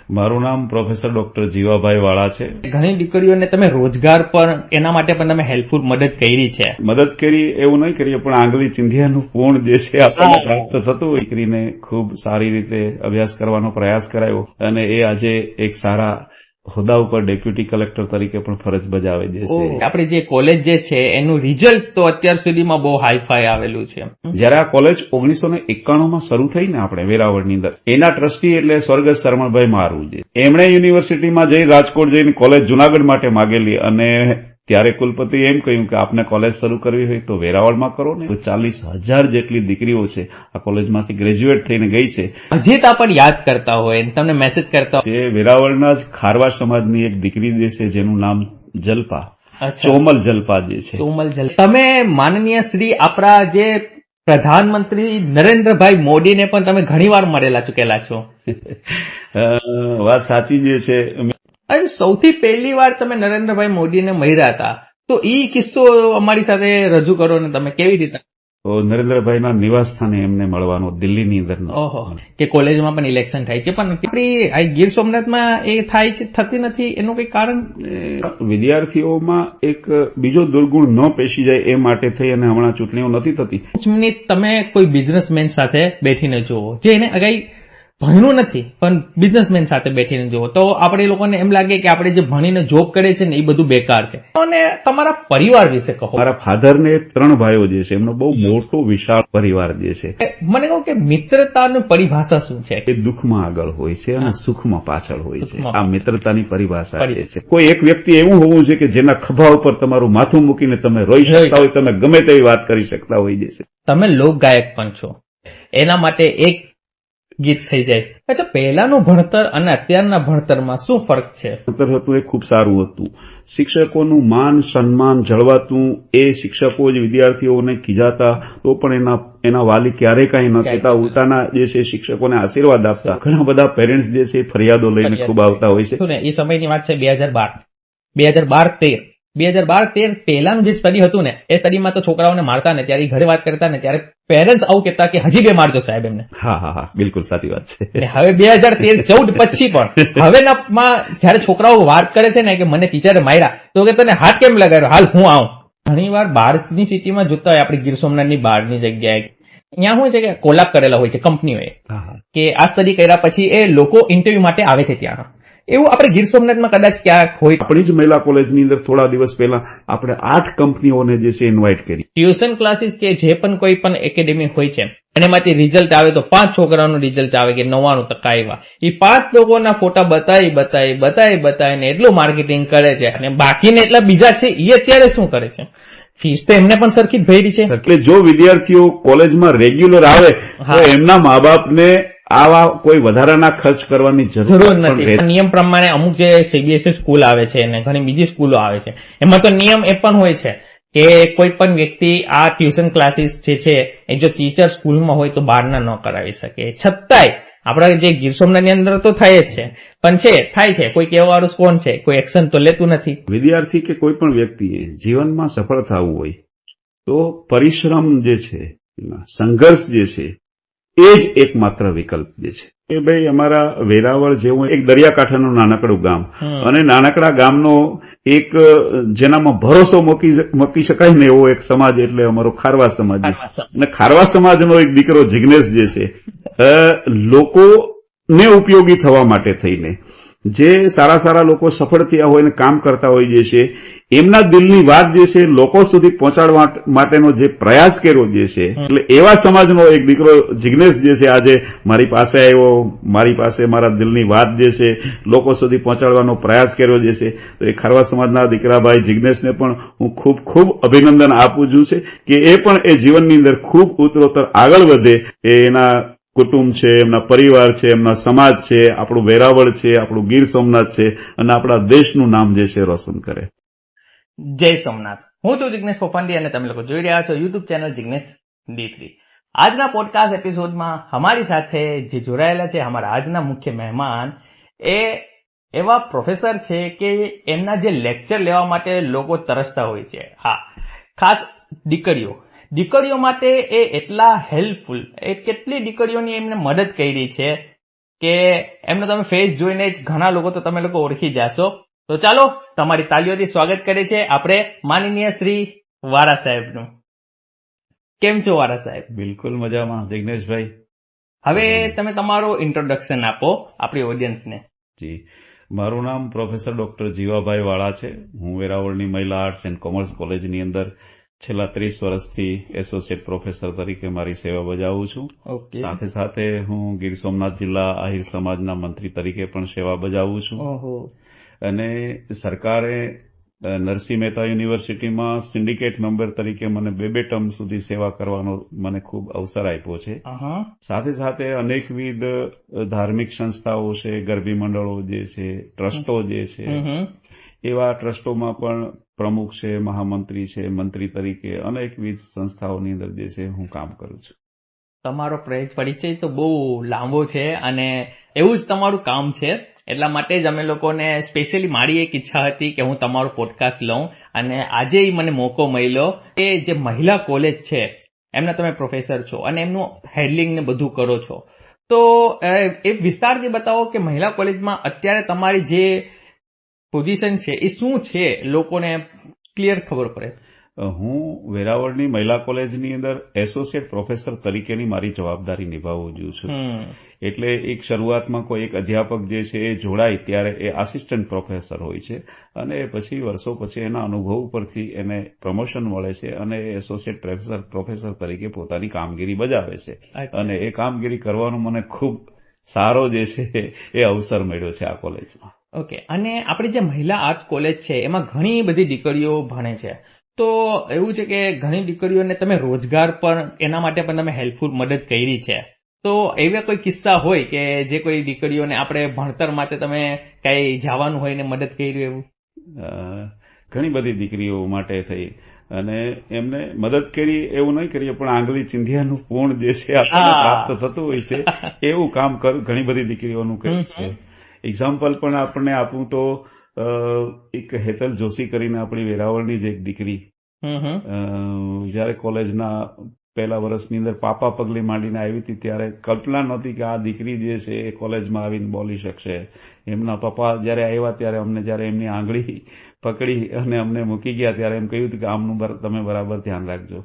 મારું નામ professor doctor Jivabhai વાળા છે. ઘણી દીકરીઓને તમે રોજગાર પર એના માટે પણ તમે હેલ્પફુલ મદદ કરી છે. મદદ કરી એવું નહીં કરીએ, પણ આંગળી ચિંધિયાનું પૂર્ણ જે છે આપણને પ્રાપ્ત થતું હોય. દીકરીને ખૂબ સારી રીતે અભ્યાસ કરવાનો પ્રયાસ કરાયો અને એ આજે એક સારા હોદ્દા ઉપર ડેપ્યુટી કલેક્ટર તરીકે પણ ફરજ બજાવે છે. આપણી જે કોલેજ જે છે એનું રિઝલ્ટ તો અત્યાર સુધીમાં બહુ હાઈફાઈ આવેલું છે. જયારે આ કોલેજ 1991માં શરૂ થઈ ને આપણે વેરાવળની અંદર, એના ટ્રસ્ટી એટલે સ્વર્ગસ્થ શરમણભાઈ મારું છે. એમણે યુનિવર્સિટીમાં જઈ રાજકોટ જઈને કોલેજ જુનાગઢ માટે માગેલી અને ત્યારે કુલપતિ એમ કહ્યું કે આપને કોલેજ શરૂ કરવી હોય તો વેરાવળમાં કરો ને. તો 40,000 જેટલી દીકરીઓ છે આ કોલેજમાંથી ગ્રેજ્યુએટ થઈને ગઈ છે. હજી તો પણ યાદ કરતા હોય, તમને મેસેજ કરતા હોય. વેરાવળના જ ખારવા સમાજની એક દીકરી જે છે જેનું નામ જલ્પા, ચોમલ જલ્પા જે છે. ચોમલ જલ્પા. તમે માનનીય શ્રી આપણા જે પ્રધાનમંત્રી નરેન્દ્રભાઈ મોદીને પણ તમે ઘણીવાર મળેલા ચૂકેલા છો. વાત સાચી જે છે. અને સૌથી પહેલી વાર તમે નરેન્દ્રભાઈ મોદીને મળ્યા હતા, તો એ કિસ્સો અમારી સાથે રજૂ કરો ને તમે કેવી રીતે? નરેન્દ્રભાઈના નિવાસ સ્થાને એમને મળવાનો દિલ્હીની અંદર. ઓહો, કે કોલેજમાં પણ ઇલેક્શન થાય છે, પણ આપણી ગીર સોમનાથમાં એ થાય છે થતી નથી, એનું કઈ કારણ? વિદ્યાર્થીઓમાં એક બીજો દુર્ગુણ ન પેશી જાય એ માટે થઈ અને હમણાં ચૂંટણીઓ નથી થતી. 5 મિનિટ તમે કોઈ બિઝનેસમેન સાથે બેઠીને જુઓ, જે એને અગાઈ ભણ્યું નથી પણ બિઝનેસમેન સાથે બેઠીને જુઓ, તો આપણે લોકોને એમ લાગે કે આપણે જે ભણીને જોબ કરે છે ને એ બધું બેકાર છે. અને તમારા પરિવાર વિશે કહો. મારા ફાધરને 3 ભાઈઓ જે છે, એમનો બહુ મોટો વિશાળ પરિવાર જે છે. મને કહો કે મિત્રતાની પરિભાષા શું છે? એ દુઃખમાં આગળ હોય છે અને સુખમાં પાછળ હોય છે. આ મિત્રતાની પરિભાષા છે. કોઈ એક વ્યક્તિ એવું હોવું જોઈએ કે જેના ખભા ઉપર તમારું માથું મૂકીને તમે રોઈ શકતા હોય, તમે ગમે તેવી વાત કરી શકતા હોય છે. તમે લોક ગાયક પણ છો, એના માટે એક ગીત થઈ જાય. અચ્છા, પહેલાનું ભણતર અને અત્યારના ભણતરમાં શું ફરક છે? ભણતર હતું એ ખૂબ સારું હતું. શિક્ષકોનું માન સન્માન જળવાતું. એ શિક્ષકો જ વિદ્યાર્થીઓને ખીજાતા તો પણ એના વાલી ક્યારેય કાંઈ ન કહેતા. ઉલટાના જે છે શિક્ષકોને આશીર્વાદ આપતા. ઘણા બધા પેરેન્ટ્સ જે છે ફરિયાદો લઈને ખૂબ આવતા હોય છે. એ સમયની વાત છે 2012-13 પહેલાનું જે સ્ટડી હતું ને, એ સ્ટડીમાં તો છોકરાઓને મારતા ને ત્યારે ઘરે વાત કરતા ને ત્યારે પેરેન્ટ્સ આવું કહેતા કે હજી 2 મારજો સાહેબ એમને. હા, બિલકુલ સાચી વાત છે. હવે 2013-14 પછી પણ હવેનામાં જયારે છોકરાઓ વાત કરે છે ને કે મને ટીચરે માર્યા, તો કે તને હાથ કેમ લગાડ્યો, હાલ હું આવું. ઘણી વાર બહારની સિટીમાં જોતા હોય, આપણી ગીર સોમનાથની બહારની જગ્યાએ અહીંયા શું છે કે કોલાપ કરેલા હોય છે કંપનીઓએ કે આ સ્ટડી કર્યા પછી એ લોકો ઇન્ટરવ્યુ માટે આવે છે ત્યાં. એવું આપણે ગીર સોમનાથમાં કદાચ ક્યાંક હોય. આપણી જ મહિલા કોલેજની અંદર થોડા દિવસ પહેલા આપણે 8 કંપનીઓને જે છે ઇન્વાઇટ કરી. ટ્યુશન ક્લાસીસ કે જે પણ કોઈ પણ એકેડેમી હોય છે, અને એમાંથી રિઝલ્ટ આવે તો 5 છોકરાઓનું રિઝલ્ટ આવે કે 99% આવ્યા. એ 5 લોકોના ફોટા બતાવીને એટલું માર્કેટિંગ કરે છે, અને બાકીને એટલા બીજા છે એ અત્યારે શું કરે છે? ફીસ તો એમને પણ સરખી જ ભરી છે. એટલે જો વિદ્યાર્થીઓ કોલેજમાં રેગ્યુલર આવે તો એમના મા બાપને આવા કોઈ વધારાના ખર્ચ કરવાની જરૂર નથી. નિયમ પ્રમાણે અમુક જે સીબીએસઈ સ્કૂલ આવે છે અને ઘણી બીજી સ્કૂલો આવે છે, એમાં તો નિયમ એ પણ હોય છે કે કોઈ પણ વ્યક્તિ આ ટ્યુશન ક્લાસીસ જે છે એ જો ટીચર સ્કૂલમાં હોય તો બહારના ન કરાવી શકે. છતાંય આપણા જે ગીર સોમનાથની અંદર તો થાય જ છે, પણ થાય છે કોઈ કહેવાવાળું કોણ છે? કોઈ એક્શન તો લેતું નથી. વિદ્યાર્થી કે કોઈ પણ વ્યક્તિએ જીવનમાં સફળ થવું હોય તો પરિશ્રમ જે છે, સંઘર્ષ જે છે, એ જ એકમાત્ર વિકલ્પ જે છે. કે ભાઈ અમારા વેરાવળ જેવું એક દરિયાકાંઠાનું નાનકડું ગામ, અને નાનકડા ગામનો એક જેનામાં ભરોસો મૂકી શકાય ને એવો એક સમાજ એટલે અમારો ખારવા સમાજ છે. અને ખારવા સમાજનો એક દીકરો જિગ્નેશ જે છે, લોકોને ઉપયોગી થવા માટે થઈને જે સારા લોકો સફળ થયા હોય ને કામ કરતા હોય જે છે, એમના દિલની વાત જે છે લોકો સુધી પહોંચાડવા માટેનો જે પ્રયાસ કર્યો જે છે, એટલે એવા સમાજનો એક દીકરો જિગ્નેશ જે છે આજે મારી પાસે આવ્યો, મારી પાસે મારા દિલની વાત જે છે લોકો સુધી પહોંચાડવાનો પ્રયાસ કર્યો જે છે. તો એ ખારવા સમાજના દીકરાભાઈ જિગ્નેશને પણ હું ખૂબ અભિનંદન આપું છું છે કે એ પણ એ જીવનની અંદર ખૂબ ઉત્તરોત્તર આગળ વધે. એના કુટુંબ છે, એમના પરિવાર છે, એમના સમાજ છે, આપણું વેરાવળ છે, આપણું ગીર સોમનાથ છે, અને આપણા દેશનું નામ જે છે રોશન કરે. જય સોમનાથ. હું છું જિગ્નેશ પોપંડી અને તમે લોકો જોઈ રહ્યા છો યુટ્યુબ ચેનલ જિગ્નેશ D3. આજના પોડકાસ્ટ એપિસોડમાં અમારી સાથે જે જોડાયેલા છે અમારા આજના મુખ્ય મહેમાન એ એવા પ્રોફેસર છે કે એમના જે લેક્ચર લેવા માટે લોકો તરસતા હોય છે. હા, ખાસ દીકરીઓ માટે એ એટલા હેલ્પફુલ, એ કેટલી દીકરીઓની એમને મદદ કરી છે કે એમનો તમે ફેસ જોઈને જ ઘણા લોકો તો તમે લોકો ઓળખી જશો. તો ચાલો તમારી તાલીઓથી સ્વાગત કરીએ છીએ આપણે માનનીય શ્રી વારા સાહેબનું. કેમ છો વારા સાહેબ? બિલકુલ મજામાં જિગ્નેશભાઈ. હવે તમે તમારું ઇન્ટ્રોડક્શન આપો આપણી ઓડિયન્સને. જી, મારું નામ પ્રોફેસર ડોક્ટર જીવાભાઈ વાળા છે. હું વેરાવળની મહિલા આર્ટ્સ એન્ડ કોમર્સ કોલેજની અંદર છેલ્લા 30 વર્ષથી એસોસિએટ પ્રોફેસર તરીકે મારી સેવા બજાવું છું. ઓકે. સાથે સાથે હું ગીર સોમનાથ જિલ્લા આહિર સમાજના મંત્રી તરીકે પણ સેવા બજાવું છું. ઓહો. અને સરકારે નરસિંહ મહેતા યુનિવર્સિટીમાં સિન્ડિકેટ મેમ્બર તરીકે મને 2 ટર્મ સુધી સેવા કરવાનો મને ખૂબ અવસર આપ્યો છે. સાથે સાથે અનેકવિધ ધાર્મિક સંસ્થાઓ છે, ગરબી મંડળો જે છે, ટ્રસ્ટો જે છે, એવા ટ્રસ્ટોમાં પણ પ્રમુખ છે, મહામંત્રી છે, મંત્રી તરીકે અનેકવિધ સંસ્થાઓની અંદર જે છે હું કામ કરું છું. તમારો પરિચય તો બહુ લાંબો છે અને એવું જ તમારું કામ છે. એટલા માટે જ અમે લોકોને સ્પેશિયલી મારી એક ઈચ્છા હતી કે હું તમારો પોડકાસ્ટ લઉં અને આજે મને મોકો મળ્યો. એ જે મહિલા કોલેજ છે એમના તમે પ્રોફેસર છો અને એમનું હેન્ડલિંગ ને બધું કરો છો, તો એ વિસ્તારથી બતાવો કે મહિલા કોલેજમાં અત્યારે તમારી જે પોઝિશન છે એ શું છે, લોકોને ક્લિયર ખબર પડે. હું વેરાવળની મહિલા કોલેજની અંદર એસોસિએટ પ્રોફેસર તરીકેની મારી જવાબદારી નિભાવું છું. એટલે એક શરૂઆતમાં કોઈ એક અધ્યાપક જે છે એ જોડાય ત્યારે એ આસિસ્ટન્ટ પ્રોફેસર હોય છે અને પછી વર્ષો પછી એના અનુભવ પરથી એને પ્રમોશન મળે છે અને એસોસિએટ પ્રોફેસર તરીકે પોતાની કામગીરી બજાવે છે. અને એ કામગીરી કરવાનો મને ખૂબ સારો જે છે એ અવસર મળ્યો છે આ કોલેજમાં. ઓકે. અને આપણી જે મહિલા આર્ટ્સ કોલેજ છે એમાં ઘણી બધી દીકરીઓ ભણે છે, તો એવું છે કે ઘણી દીકરીઓને તમે રોજગાર પર એના માટે પણ તમે હેલ્પફુલ મદદ કરી છે, તો એવા કોઈ કિસ્સા હોય કે જે કોઈ દીકરીઓને આપણે ભણતર માટે તમે કઈ જવાનું હોય ને મદદ કરી એવું? ઘણી બધી દીકરીઓ માટે થઈ અને એમને મદદ કરી એવું નહીં કરીએ, પણ આંગળી ચિંધિયાનું પૂર્ણ જે છે આપણને પ્રાપ્ત થતું હોય છે એવું કામ ઘણી બધી દીકરીઓનું કર્યું છે. એક્ઝામ્પલ પણ આપણને આપું તો એક હેતલ જોશી કરીને આપણી વેરાવળની જ એક દીકરી જયારે કોલેજના પહેલા વર્ષની અંદર પાપા પગલી માંડીને આવી હતી ત્યારે કલ્પના નહોતી કે આ દીકરી જે છે એ કોલેજમાં આવીને બોલી શકશે. એમના પપ્પા જયારે આવ્યા ત્યારે અમને જયારે એમની આંગળી પકડી અને અમને મૂકી ગયા ત્યારે એમ કહ્યું હતું કે આમનું તમે બરાબર ધ્યાન રાખજો.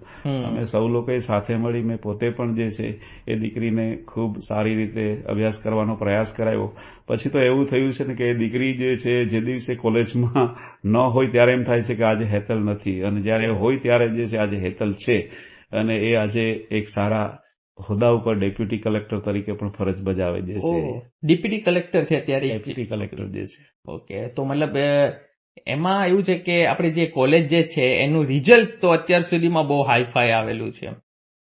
અમે સૌ લોકોએ સાથે મળી, મેં પોતે પણ જે છે એ દીકરીને ખૂબ સારી રીતે અભ્યાસ કરવાનો પ્રયાસ કરાયો. પછી તો એવું થયું છે ને કે એ દીકરી જે છે જે દિવસે કોલેજમાં ન હોય ત્યારે એમ થાય છે કે આજે હેતલ નથી, અને જયારે હોય ત્યારે જે છે આજે હેતલ છે અને એ આજે એક સારા હોદ્દા ઉપર ડેપ્યુટી કલેક્ટર તરીકે પણ ફરજ બજાવે જે છે. ડેપ્યુટી કલેક્ટર છે અત્યારે? ડેપ્યુટી કલેક્ટર જે છે. ઓકે. તો મતલબ એમાં એવું છે કે આપણી જે કોલેજ જે છે એનું રિઝલ્ટ તો અત્યાર સુધીમાં બહુ હાઈફાઈ આવેલું છે.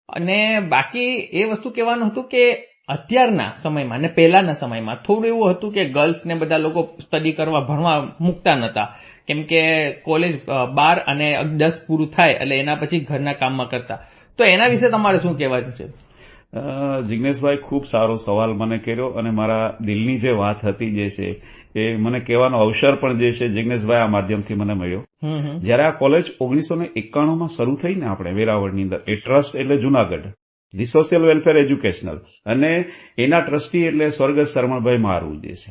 અને બાકી એ વસ્તુ કહેવાનું હતું કે અત્યારના સમયમાં અને પહેલાના સમયમાં થોડું એવું હતું કે ગર્લ્સને બધા લોકો સ્ટડી કરવા ભણવા મૂકતા નહોતા, કેમ કે કોલેજ 12 અને 10 પૂરું થાય એટલે એના પછી ઘરના કામમાં કરતા. તો એના વિશે તમારે શું કહેવાનું છે? જિગ્નેશભાઈ, ખૂબ સારો સવાલ મને કર્યો અને મારા દિલની જે વાત હતી જે છે એ મને કહેવાનો અવસર પણ જે છે જિગ્નેશભાઈ આ માધ્યમથી મને મળ્યો. જયારે આ કોલેજ 1991માં શરૂ થઈ ને આપણે વેરાવળની અંદર, એ ટ્રસ્ટ એટલે Junagadh the social welfare educational, અને એના ટ્રસ્ટી એટલે સ્વર્ગસ્થ શરમણભાઈ મારું જે છે.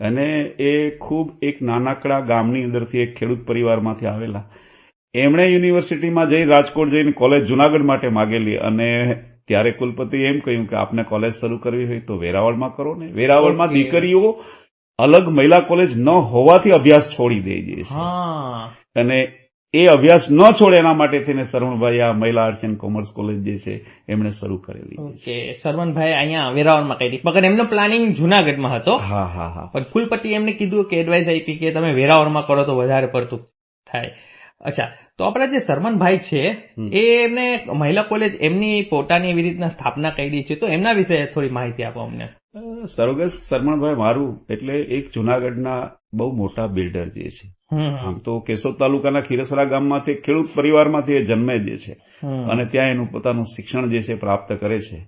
અને એ ખૂબ એક નાનકડા ગામની અંદરથી એક ખેડૂત પરિવારમાંથી આવેલા. એમણે યુનિવર્સિટીમાં જઈ રાજકોટ જઈને કોલેજ જુનાગઢ માટે માગેલી અને ત્યારે કુલપતિએ એમ કહ્યું કે આપને કોલેજ શરૂ કરવી હોય તો વેરાવળમાં કરો ને. વેરાવળમાં દીકરીઓ અલગ મહિલા કોલેજ ન હોવાથી અભ્યાસ છોડી દે છે અને એ અભ્યાસ ન છોડે એના માટે થઈને શરવણભાઈ આ મહિલા આર્ટ્સ એન્ડ કોમર્સ કોલેજ જે છે એમણે શરૂ કરેલી. ઓકે. શરવણભાઈ અહીંયા વેરાવળમાં કરી, પણ એમનો પ્લાનિંગ જુનાગઢમાં હતો. હા. પણ કુલપતિ એમને કીધું કે એડવાઇસ આપી કે તમે વેરાવળમાં કરો તો વધારે પડતું થાય. અચ્છા, તો આપણા જે શરવણભાઈ છે એ એમને મહિલા કોલેજ એમની પોતાની એવી રીતના સ્થાપના કરી છે, તો એમના વિશે થોડી માહિતી આપો અમને. સ્વર્ગસ્થ શરમણભાઈ મારું એટલે એક જુનાગઢના બહુ મોટા બિલ્ડર જે છે. આમ તો કેશોદ તાલુકાના ખીરસરા ગામમાંથી ખેડૂત પરિવારમાંથી એ જન્મે જે છે અને ત્યાં એનું પોતાનું શિક્ષણ જે છે પ્રાપ્ત કરે છે.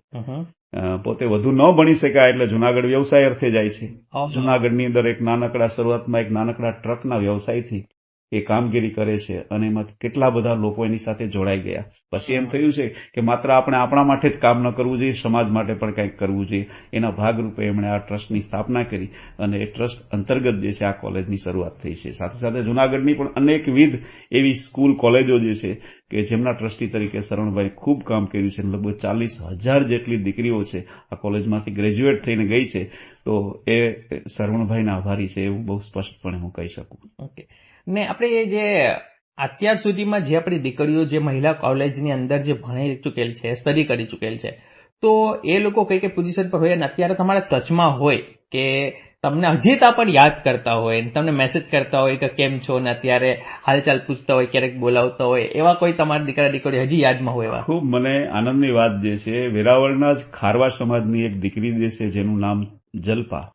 પોતે વધુ ન ભણી શકાય એટલે જુનાગઢ વ્યવસાય અર્થે જાય છે. જુનાગઢની અંદર એક નાનકડા શરૂઆતમાં એક નાનકડા ટ્રકના વ્યવસાયથી એ કામગીરી કરે છે અને એમાંથી કેટલા બધા લોકો એની સાથે જોડાઈ ગયા. પછી એમ થયું છે કે માત્ર આપણે આપણા માટે જ કામ ન કરવું જોઈએ, સમાજ માટે પણ કંઈક કરવું જોઈએ. એના ભાગરૂપે એમણે આ ટ્રસ્ટની સ્થાપના કરી અને એ ટ્રસ્ટ અંતર્ગત જે છે આ કોલેજની શરૂઆત થઈ છે. સાથે સાથે જૂનાગઢની પણ અનેકવિધ એવી સ્કૂલ કોલેજો જે છે કે જેમના ટ્રસ્ટી તરીકે શરણભાઈ ખૂબ કામ કર્યું છે. લગભગ 40,000 જેટલી દીકરીઓ છે આ કોલેજમાંથી ગ્રેજ્યુએટ થઈને ગઈ છે. તો એ શરણભાઈના આભારી છે એવું બહુ સ્પષ્ટપણે હું કહી શકું. ઓકે. ને આપણે જે અત્યાર સુધીમાં જે આપણી દીકરીઓ જે મહિલા કોલેજની અંદર જે ભણી ચૂકેલ છે, સ્ટડી કરી ચૂકેલ છે, તો એ લોકો કઈ કઈ પોઝિશન પર હોય અને અત્યારે તમારા ટચમાં હોય કે તમને હજી તા પણ યાદ કરતા હોય, તમને મેસેજ કરતા હોય કે કેમ છો ને અત્યારે હાલચાલ પૂછતા હોય, ક્યારેક બોલાવતા હોય, એવા કોઈ તમારા દીકરા દીકરી હજી યાદમાં હોય એવા? ખૂબ મને આનંદની વાત જે છે, વેરાવળના જ ખારવા સમાજની એક દીકરી જે છે જેનું નામ જલ્પા,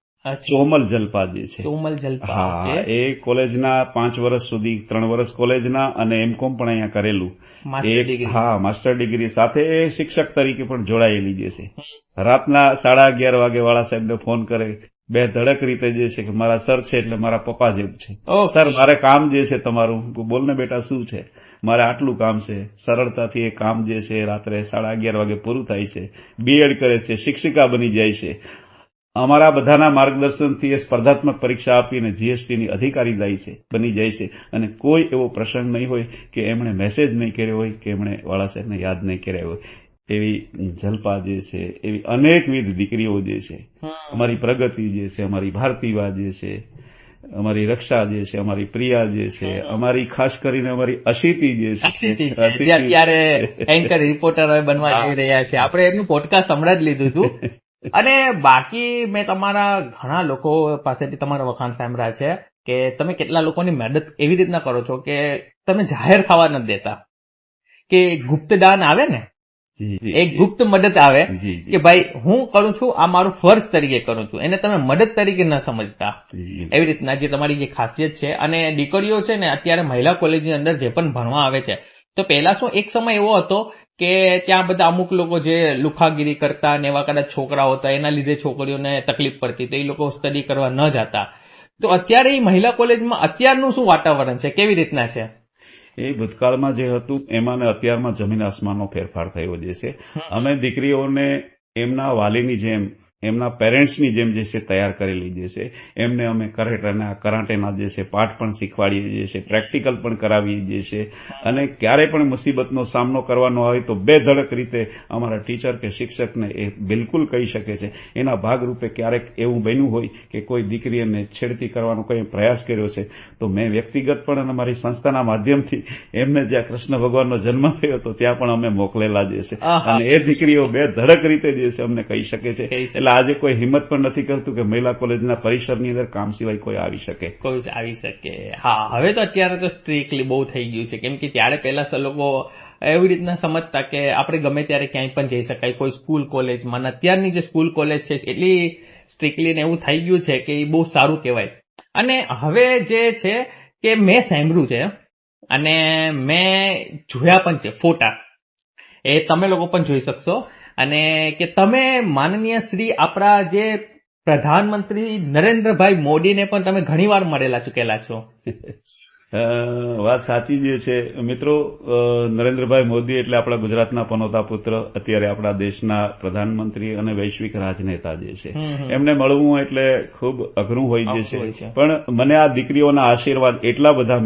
ચોમલ જલ્પા જે છે. ચોમલ જલ્પા. હા, એ કોલેજના 5 વર્ષ સુધી 3 વર્ષ કોલેજના અને એમકોમ પણ અહીંયા કરેલું. હા, માસ્ટર ડિગ્રી સાથે એ શિક્ષક તરીકે પણ જોડાયેલી જે છે. રાતના 11:30 વાગે વાળા સાહેબને ફોન કરે, બે ધડક રીતે જે છે કે મારા સર છે એટલે મારા પપ્પા જેવું છે. સર મારે કામ જે છે તમારું. બોલને બેટા શું છે? મારે આટલું કામ છે. સરળતાથી એ કામ જે છે રાત્રે 11:30 વાગે પૂરું થાય છે. બીએડ કરે છે, શિક્ષિકા બની જાય છે. અમારા બધાના માર્ગદર્શનથી એ સ્પર્ધાત્મક પરીક્ષા આપીને જીએસટીની અધિકારી બની જાય છે અને કોઈ એવો પ્રસંગ નહીં હોય કે એમણે મેસેજ નહીં કર્યો હોય કે એમણે વાળા સાહેબને યાદ નહીં કર્યા હોય. એવી જલ્પા જે છે, એવી અનેકવિધ દીકરીઓ જે છે, અમારી પ્રગતિ જે છે, અમારી ભારતીવા જે છે, અમારી રક્ષા જે છે, અમારી પ્રિયા જે છે, અમારી ખાસ કરીને અમારી અશિતી જે છે, અત્યારે એન્કર રિપોર્ટર બનવા જઈ રહ્યા છે. આપણે એમનું પોડકાસ્ટ હમણાં જ લીધું હતું. અને બાકી મેં તમારા ઘણા લોકો પાસેથી તમારા વખાણ સાંભળ્યા છે કે તમે કેટલા લોકોની મદદ એવી રીતના કરો છો કે તમે જાહેર થવા નથી દેતા, કે ગુપ્તદાન આવે ને, એક ગુપ્ત મદદ આવે કે ભાઈ હું કરું છું આ મારું ફર્જ તરીકે કરું છું, એને તમે મદદ તરીકે ન સમજતા. એવી રીતના જે તમારી જે ખાસિયત છે. અને દીકરીઓ છે ને અત્યારે મહિલા કોલેજની અંદર જે પણ ભણવા આવે છે, તો પહેલા શું એક સમય એવો હતો કે ત્યાં બધા અમુક લોકો જે લુખાગીરી કરતા ને એવા કદાચ છોકરાઓ હતા, એના લીધે છોકરીઓને તકલીફ પડતી, તો એ લોકો સ્ટડી કરવા ન જતા. તો અત્યારે એ મહિલા કોલેજમાં અત્યારનું શું વાતાવરણ છે, કેવી રીતના છે? એ ભૂતકાળમાં જે હતું એમાં ને અત્યારમાં જમીન આસમાનનો ફેરફાર થયો જે છે. અમે દીકરીઓને એમના વાલીની જેમ, એમના પેરેન્ટ્સની જેમ જે છે તૈયાર કરેલી જે છે. એમને અમે કરાટેના જે છે પાઠ પણ શીખવાડીએ જે છે, પ્રેક્ટિકલ પણ કરાવીએ જે છે. અને ક્યારે પણ મુસીબતનો સામનો કરવાનો આવે તો બે ધડક રીતે અમારા ટીચર કે શિક્ષકને એ બિલકુલ કહી શકે છે. એના ભાગરૂપે ક્યારેક એવું બન્યું હોય કે કોઈ દીકરીને છેડતી કરવાનો કોઈ પ્રયાસ કર્યો છે તો મેં વ્યક્તિગત પણ અને મારી સંસ્થાના માધ્યમથી એમને જ્યાં કૃષ્ણ ભગવાનનો જન્મ થયો હતો ત્યાં પણ અમે મોકલેલા જે છે. અને એ દીકરીઓ બે ધડક રીતે જે છે અમને કહી શકે છે. એટલે આજે કોઈ હિંમત પણ નથી કરતું કે મહિલા કોલેજના પરિસરની અંદર કામ સિવાય કોઈ આવી શકે. હા, હવે તો અત્યારે તો સ્ટ્રિક્ટલી બહુ થઈ ગયું છે. કેમ કે ત્યારે પહેલા લોકો એવી રીતના સમજતા કે આપણે ગમે ત્યારે ક્યાંય પણ જઈ શકાય કોઈ સ્કૂલ કોલેજમાં. અત્યારની જે સ્કૂલ કોલેજ છે એટલી સ્ટ્રિક્ટલી ને એવું થઈ ગયું છે કે એ બહુ સારું કહેવાય. અને હવે જે છે કે મેં સાંભળ્યું છે અને મેં જોયા પણ છે ફોટા, એ તમે લોકો પણ જોઈ શકશો, અને કે તમે માનનીય શ્રી આપણા જે પ્રધાનમંત્રી નરેન્દ્રભાઈ મોદીને પણ તમે ઘણીવાર મળેલા ચૂકેલા છો. વાત સાચી જે છે મિત્રો. નરેન્દ્રભાઈ મોદી એટલે આપણા ગુજરાતના પનોતા પુત્ર, અત્યારે આપણા દેશના પ્રધાનમંત્રી અને વૈશ્વિક રાજનેતા જે છે. એમને મળવું એટલે ખૂબ અઘરું હોય છે. પણ મને આ દીકરીઓના આશીર્વાદ એટલા બધા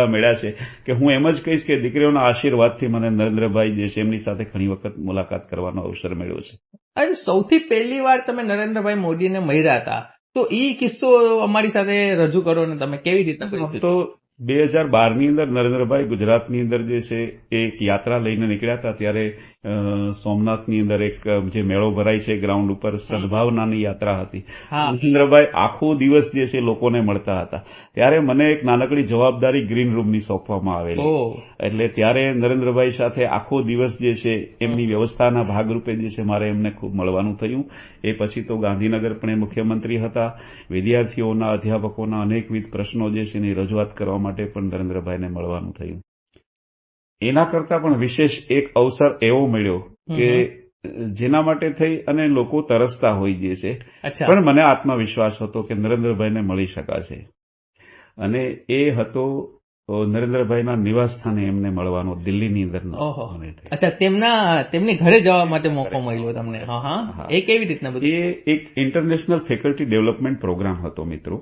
મળ્યા છે કે હું એમ જ કહીશ કે દીકરીઓના આશીર્વાદથી મને નરેન્દ્રભાઈ જે છે એમની સાથે ઘણી વખત મુલાકાત કરવાનો અવસર મળ્યો છે. અને સૌથી પહેલી વાર તમે નરેન્દ્રભાઈ મોદીને મળ્યા હતા, તો એ કિસ્સો અમારી સાથે રજૂ કરો ને તમે કેવી રીતે? તો 2012ની અંદર નરેન્દ્રભાઈ ગુજરાતની અંદર જે છે એક યાત્રા લઈને નીકળ્યા હતા. ત્યારે સોમનાથની અંદર એક જે મેળો ભરાય છે ગ્રાઉન્ડ ઉપર, સદભાવનાની યાત્રા હતી. નરેન્દ્રભાઈ આખો દિવસ જે છે લોકોને મળતા હતા. ત્યારે મને એક નાનકડી જવાબદારી ગ્રીન રૂમની સોંપવામાં આવેલી. એટલે ત્યારે નરેન્દ્રભાઈ સાથે આખો દિવસ જે છે એમની વ્યવસ્થાના ભાગરૂપે જે છે મારે એમને ખૂબ મળવાનું થયું. એ પછી તો ગાંધીનગર પણ એ મુખ્યમંત્રી હતા. વિદ્યાર્થીઓના, અધ્યાપકોના અનેકવિધ પ્રશ્નો જે છે એની રજૂઆત કરવા માટે પણ નરેન્દ્રભાઈને મળવાનું થયું. એના કરતાં પણ વિશેષ એક અવસર એવો મળ્યો કે જેના માટે થઈ અને લોકો તરસતા હોય જે છે, પણ મને આત્મવિશ્વાસ હતો કે નરેન્દ્રભાઈને મળી શકાશે. અને એ હતો નરેન્દ્રભાઈના નિવાસ સ્થાને એમને મળવાનો દિલ્હીની અંદર. ઓહો, અચ્છા, તેમની ઘરે જવા માટે મોકો મળ્યો તમને? હા, એ કેવી રીતના બધું? એ એક ઇન્ટરનેશનલ ફેકલ્ટી ડેવલપમેન્ટ પ્રોગ્રામ હતો મિત્રો.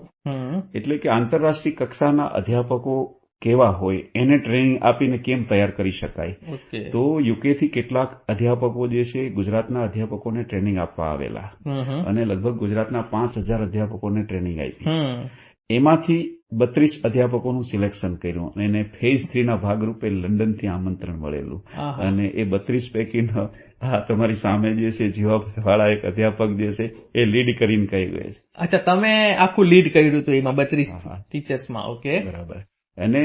એટલે કે આંતરરાષ્ટ્રીય કક્ષાના અધ્યાપકો કેવા હોય એને ટ્રેનિંગ આપીને કેમ તૈયાર કરી શકાય. તો યુકે થી કેટલાક અધ્યાપકો જે છે ગુજરાતના અધ્યાપકોને ટ્રેનિંગ આપવા આવેલા અને લગભગ ગુજરાતના 5,000 અધ્યાપકોને ટ્રેનિંગ આપી. એમાંથી 32 અધ્યાપકોનું સિલેક્શન કર્યું અને એને ફેઝ 3 ના ભાગરૂપે લંડનથી આમંત્રણ મળેલું અને એ 32 પૈકીનો તમારી સામે જે છે જીવાવાળા એક અધ્યાપક જે છે એ લીડ કરીને કહી ગયે છે. અચ્છા, તમે આખું લીડ કર્યું હતું એમાં 32 ટીચર્સમાં? ઓકે, બરાબર. અને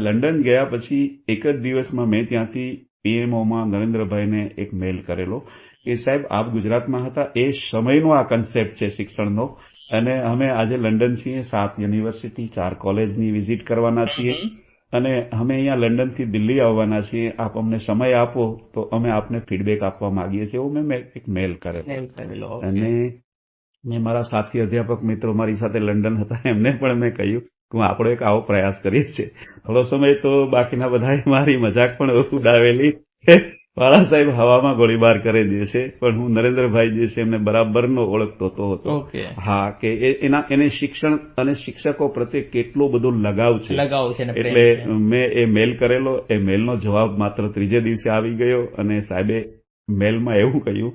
લંડન ગયા પછી એક જ દિવસમાં મેં ત્યાંથી પીએમઓમાં નરેન્દ્રભાઈને એક મેલ કરેલો કે સાહેબ આપ ગુજરાતમાં હતા એ સમયનો આ કન્સેપ્ટ છે શિક્ષણનો અને અમે આજે લંડન છીએ, 7 યુનિવર્સિટી 4 કોલેજની વિઝિટ કરવાના છીએ અને અમે અહીંયા લંડનથી દિલ્હી આવવાના છીએ. આપ અમને સમય આપો તો અમે આપને ફીડબેક આપવા માંગીએ છીએ. એવું મેં એક મેલ કરેલો અને મેં મારા સાથી અધ્યાપક મિત્રો મારી સાથે લંડન હતા એમને પણ મેં કહ્યું કે આપણો એક આવો પ્રયાસ કરીએ છીએ. થોડો સમય તો બાકીના બધાએ મારી મજાક પણ ઉડાવેલી કે વાળા સાહેબ હવામાં ગોળીબાર કરી દે છે, પણ હું નરેન્દ્રભાઈ જે છે એમને બરાબરનો ઓળખતો હતો. હા, કે એને શિક્ષણ અને શિક્ષકો પ્રત્યે કેટલો બધો લગાવ છે. એટલે મેં એ મેલ કરેલો. એ મેલનો જવાબ માત્ર 3જે દિવસે આવી ગયો અને સાહેબે મેલમાં એવું કહ્યું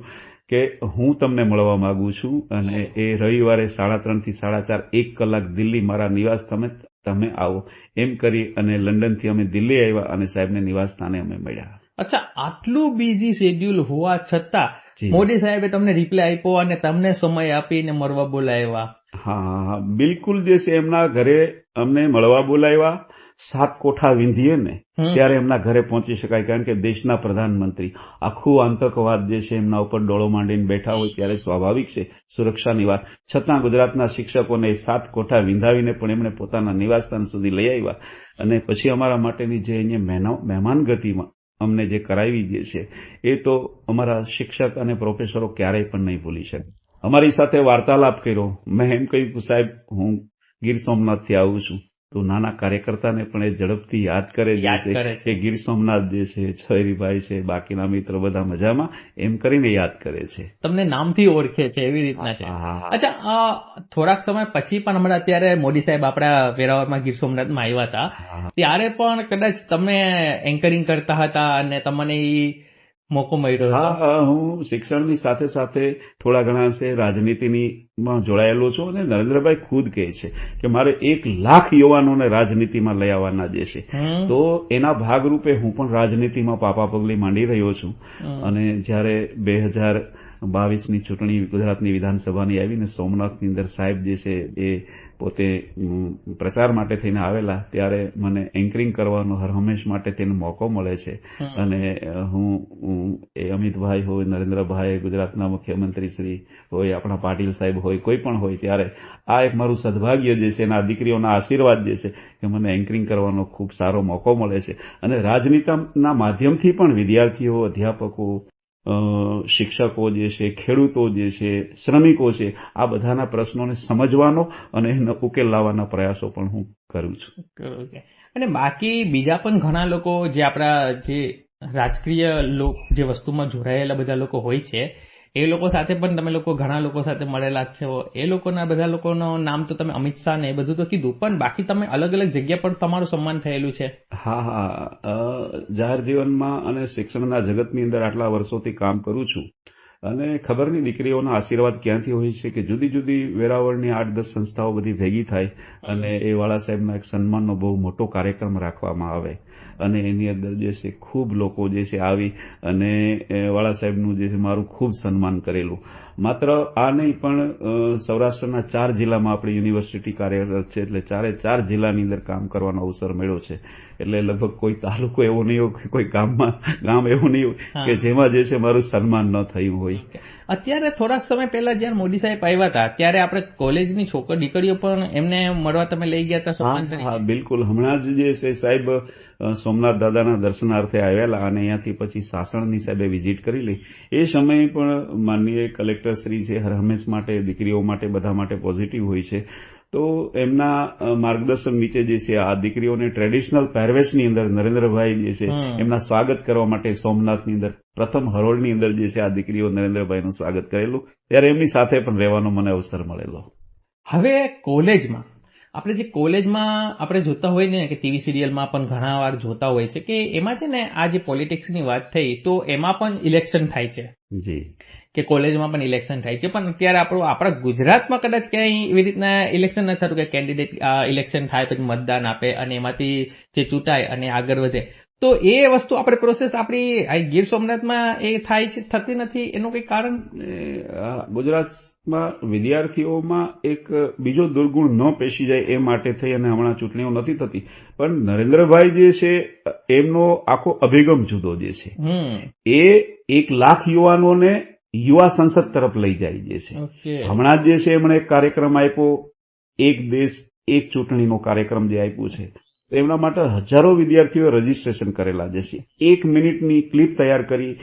કે હું તમને મળવા માંગુ છું અને એ રવિવારે 3:30 થી 4:30 1 કલાક દિલ્હી મારા નિવાસ તમે આવો. એમ કરી અને લંડનથી અમે દિલ્હી આવ્યા અને સાહેબને નિવાસ સ્થાને અમે મળ્યા. અચ્છા, આટલું બીઝી શેડ્યુલ હોવા છતાં મોદી સાહેબે તમને રિપ્લાય આપ્યો અને તમને સમય આપીને મળવા બોલાવ્યા? હા, બિલકુલ. જે છે એમના ઘરે અમને મળવા બોલાવ્યા. 7 કોઠા વિંધીએ ને ત્યારે એમના ઘરે પહોંચી શકાય, કારણ કે દેશના પ્રધાનમંત્રી આખું આતંકવાદ જે છે એમના ઉપર ડોળો માંડીને બેઠા હોય ત્યારે સ્વાભાવિક છે સુરક્ષાની વાત. છતાં ગુજરાતના શિક્ષકોને 7 કોઠા વિંધાવીને પણ એમણે પોતાના નિવાસસ્થાન સુધી લઈ આવ્યા અને પછી અમારા માટેની જે અહીંયા મહેમાનગતિમાં અમને જે કરાવી જે છે એ તો અમારા શિક્ષક અને પ્રોફેસરો ક્યારેય પણ નહીં ભૂલી શકે. અમારી સાથે વાર્તાલાપ કર્યો. મેં એમ કહ્યું કે સાહેબ હું ગીર સોમનાથથી આવું છું. તો નાના કાર્યકર્તાને પણ એ ઝડપથી યાદ કરે છે કે ગીર સોમનાથ જે છે છોરીભાઈ છે, બાકીના મિત્રો બધા મજામાં, એમ કરીને યાદ કરે છે. તમને નામથી ઓળખે છે એવી રીતના છે. અચ્છા, થોડાક સમય પછી પણ હમણાં અત્યારે મોદી સાહેબ આપણા વેરાવળમાં ગીર સોમનાથમાં આવ્યા હતા ત્યારે પણ કદાચ તમે એન્કરિંગ કરતા હતા અને તમને મોકો મળ્યો? હા, હું શિક્ષણની સાથે સાથે થોડા ઘણા છે રાજનીતિમાં જોડાયેલો છું અને નરેન્દ્રભાઈ ખુદ કહે છે કે મારે 1 લાખ યુવાનોને રાજનીતિમાં લઈ આવવાના જે છે. તો એના ભાગરૂપે હું પણ રાજનીતિમાં પાપા પગલી માંડી રહ્યો છું અને જ્યારે 2022ની ચૂંટણી ગુજરાતની વિધાનસભાની આવીને સોમનાથની અંદર સાહેબ જે છે એ પોતે પ્રચાર માટે થઈને આવેલા ત્યારે મને એન્કરિંગ કરવાનો હરહંમેશ માટે તેને મોકો મળે છે અને હું એ અમિતભાઈ હોય, નરેન્દ્રભાઈ, ગુજરાતના મુખ્યમંત્રી શ્રી હોય, આપણા પાટીલ સાહેબ હોય, કોઈ પણ હોય ત્યારે આ એક મારું સદભાગ્ય જે છે એના દીકરીઓના આશીર્વાદ જે છે કે મને એન્કરિંગ કરવાનો ખૂબ સારો મોકો મળે છે અને રાજનીતિના માધ્યમથી પણ વિદ્યાર્થીઓ, અધ્યાપકો, શિક્ષકો જે છે, ખેડૂતો જે છે, શ્રમિકો છે, આ બધાના પ્રશ્નોને સમજવાનો અને એનો ઉકેલ લાવવાના પ્રયાસો પણ હું કરું છું. અને બાકી બીજા પણ ઘણા લોકો જે આપણા જે રાજકીય જે વસ્તુમાં જોડાયેલા બધા લોકો હોય છે એ લોકો સાથે પણ તમે લોકો ઘણા લોકો સાથે મળેલા જ છો. એ લોકોના બધા લોકોનું નામ તો તમે અમિત શાહ ને એ બધું તો કીધું, પણ બાકી તમે અલગ અલગ જગ્યા પર તમારું સન્માન થયેલું છે? હા, જાહેર જીવનમાં અને શિક્ષણના જગતની અંદર આટલા વર્ષોથી કામ કરું છું અને ખબર નહીં દીકરીઓના આશીર્વાદ ક્યાંથી હોય છે કે જુદી જુદી વેરાવળની 8-10 સંસ્થાઓ બધી ભેગી થાય અને એ વાળા સાહેબના એક સન્માનનો બહુ મોટો કાર્યક્રમ રાખવામાં આવે અને એની અંદર જે છે ખૂબ લોકો જે છે આવી અને વાળા સાહેબનું જે છે મારું ખૂબ સન્માન કરેલું. માત્ર આ નહીં પણ સૌરાષ્ટ્રના 4 જિલ્લામાં આપણી યુનિવર્સિટી કાર્યરત છે એટલે 4 જિલ્લાની અંદર કામ કરવાનો અવસર મળ્યો છે. એટલે લગભગ કોઈ તાલુકો એવો નહીં હોય કે કોઈ ગામ એવું નહીં હોય કે જેમાં જે છે મારું સન્માન ન થયું હોય. અત્યારે થોડાક સમય પહેલા જયારે મોદી સાહેબ આવ્યા હતા ત્યારે આપણે કોલેજની દીકરીઓ પણ એમને મળવા તમે લઈ ગયા હતા સન્માન તરીકે? હા, બિલકુલ. હમણાં જ જે છે સાહેબ સોમનાથ દાદાના દર્શનાર્થે આવેલા અને અહીંયાથી પછી સાસણની સાહેબે વિઝિટ કરેલી. એ સમયે પણ માનનીય કલેક્ટર ડિરેક્ટરશ્રી છે હંમેશ માટે દીકરીઓ માટે બધા માટે પોઝિટિવ હોય છે. તો એમના માર્ગદર્શન નીચે જે છે આ દીકરીઓને ટ્રેડિશનલ પહેરવેશની અંદર નરેન્દ્રભાઈ જે છે એમના સ્વાગત કરવા માટે સોમનાથની અંદર પ્રથમ હરોળની અંદર જે છે આ દીકરીઓ નરેન્દ્રભાઈનું સ્વાગત કરેલું, ત્યારે એમની સાથે પણ રહેવાનો મને અવસર મળેલો. હવે કોલેજમાં આપણે જોતા હોય ને કે ટીવી સિરિયલમાં પણ ઘણા વાર જોતા હોય છે કે એમાં છે ને આ જે પોલિટિક્સની વાત થઈ તો એમાં પણ ઇલેક્શન થાય છે. જી. કે કોલેજમાં પણ ઇલેક્શન થાય છે, પણ અત્યારે આપણા ગુજરાતમાં કદાચ ક્યાંય એવી રીતના ઇલેક્શન નથી થતું કે કેન્ડિડેટ ઇલેક્શન થાય પછી મતદાન આપે અને એમાંથી જે ચૂંટાય અને આગળ વધે. તો એ વસ્તુ આપણે પ્રોસેસ આપણી ગીર સોમનાથમાં એ થાય છે થતી નથી, એનું કંઈ કારણ? ગુજરાતમાં વિદ્યાર્થીઓમાં એક બીજો દુર્ગુણ ન પેશી જાય એ માટે થઈ અને હમણાં ચૂંટણીઓ નથી થતી, પણ નરેન્દ્રભાઈ જે છે એમનો આખો અભિગમ જુદો જે છે એ 1 લાખ યુવાનોને યુવા સંસદ તરફ લઈ જાય જે છે. હમણાં જે છે એમણે એક કાર્યક્રમ આપ્યો, એક દેશ એક ચૂંટણીનો કાર્યક્રમ જે આપ્યું છે, એમના માટે હજારો વિદ્યાર્થીઓએ રજીસ્ટ્રેશન કરેલા જે છે. 1 મિનિટની ક્લિપ તૈયાર કરી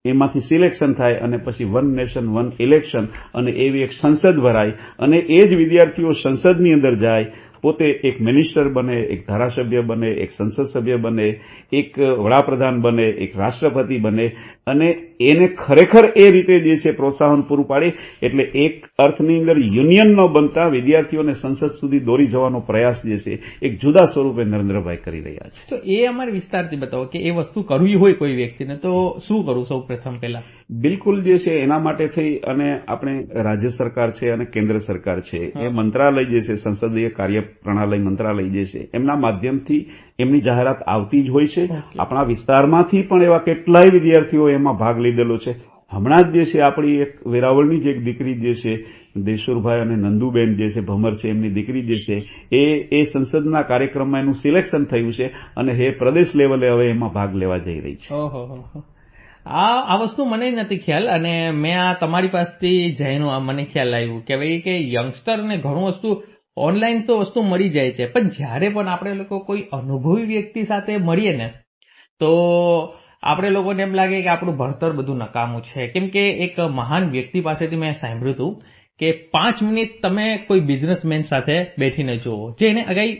એમાંથી સિલેક્શન થાય અને પછી વન નેશન વન ઇલેક્શન અને એવી એક સંસદ ભરાય અને એ જ વિદ્યાર્થીઓ સંસદની અંદર જાય, પોતે એક મિનિસ્ટર બને, એક ધારાસભ્ય બને, એક સંસદ સભ્ય બને, એક વડાપ્રધાન બને, એક રાષ્ટ્રપતિ બને અને એને ખરેખર એ રીતે જે છે પ્રોત્સાહન પૂરું પાડે. એટલે એક અર્થની અંદર યુનિયન ન બનતા વિદ્યાર્થીઓને સંસદ સુધી દોરી જવાનો પ્રયાસ જે છે એક જુદા સ્વરૂપે નરેન્દ્રભાઈ કરી રહ્યા છે. તો એ અમારે વિસ્તારથી બતાવો કે એ વસ્તુ કરવી હોય કોઈ વ્યક્તિને તો શું કરવું સૌ પ્રથમ પહેલા? બિલકુલ જે છે એના માટે થઈ અને આપણે રાજ્ય સરકાર છે અને કેન્દ્ર સરકાર છે એ મંત્રાલય જે છે સંસદીય કાર્ય પ્રણાલી મંત્રાલય જે છે એમના માધ્યમથી એમની જાહેરાત આવતી જ હોય છે. આપણા વિસ્તારમાંથી પણ એવા કેટલાય વિદ્યાર્થીઓ એમાં ભાગ લીધેલો છે. હમણાં જ જે છે આપણી એક વેરાવળની જ એક દીકરી જે છે દેશુરભાઈ અને નંદુબેન જે છે ભમર છે એમની દીકરી જે છે એ સંસદના કાર્યક્રમમાં એનું સિલેક્શન થયું છે અને એ પ્રદેશ લેવલે હવે એમાં ભાગ લેવા જઈ રહી છે. આ વસ્તુ મને નથી ખ્યાલ અને મેં આ તમારી પાસેથી જઈને મને ખ્યાલ આવ્યું કે ભાઈ કે યંગસ્ટરને ઘણું વસ્તુ ઓનલાઈન તો વસ્તુ મળી જાય છે, પણ જ્યારે પણ આપણે લોકો કોઈ અનુભવી વ્યક્તિ સાથે મળીએ ને તો આપણે લોકોને એમ લાગે કે આપણું ભણતર બધું નકામું છે. કેમ કે એક મહાન વ્યક્તિ પાસેથી મેં સાંભળ્યું હતું કે 5 મિનિટ તમે કોઈ બિઝનેસમેન સાથે બેઠીને જુઓ, જે એને અગાઈ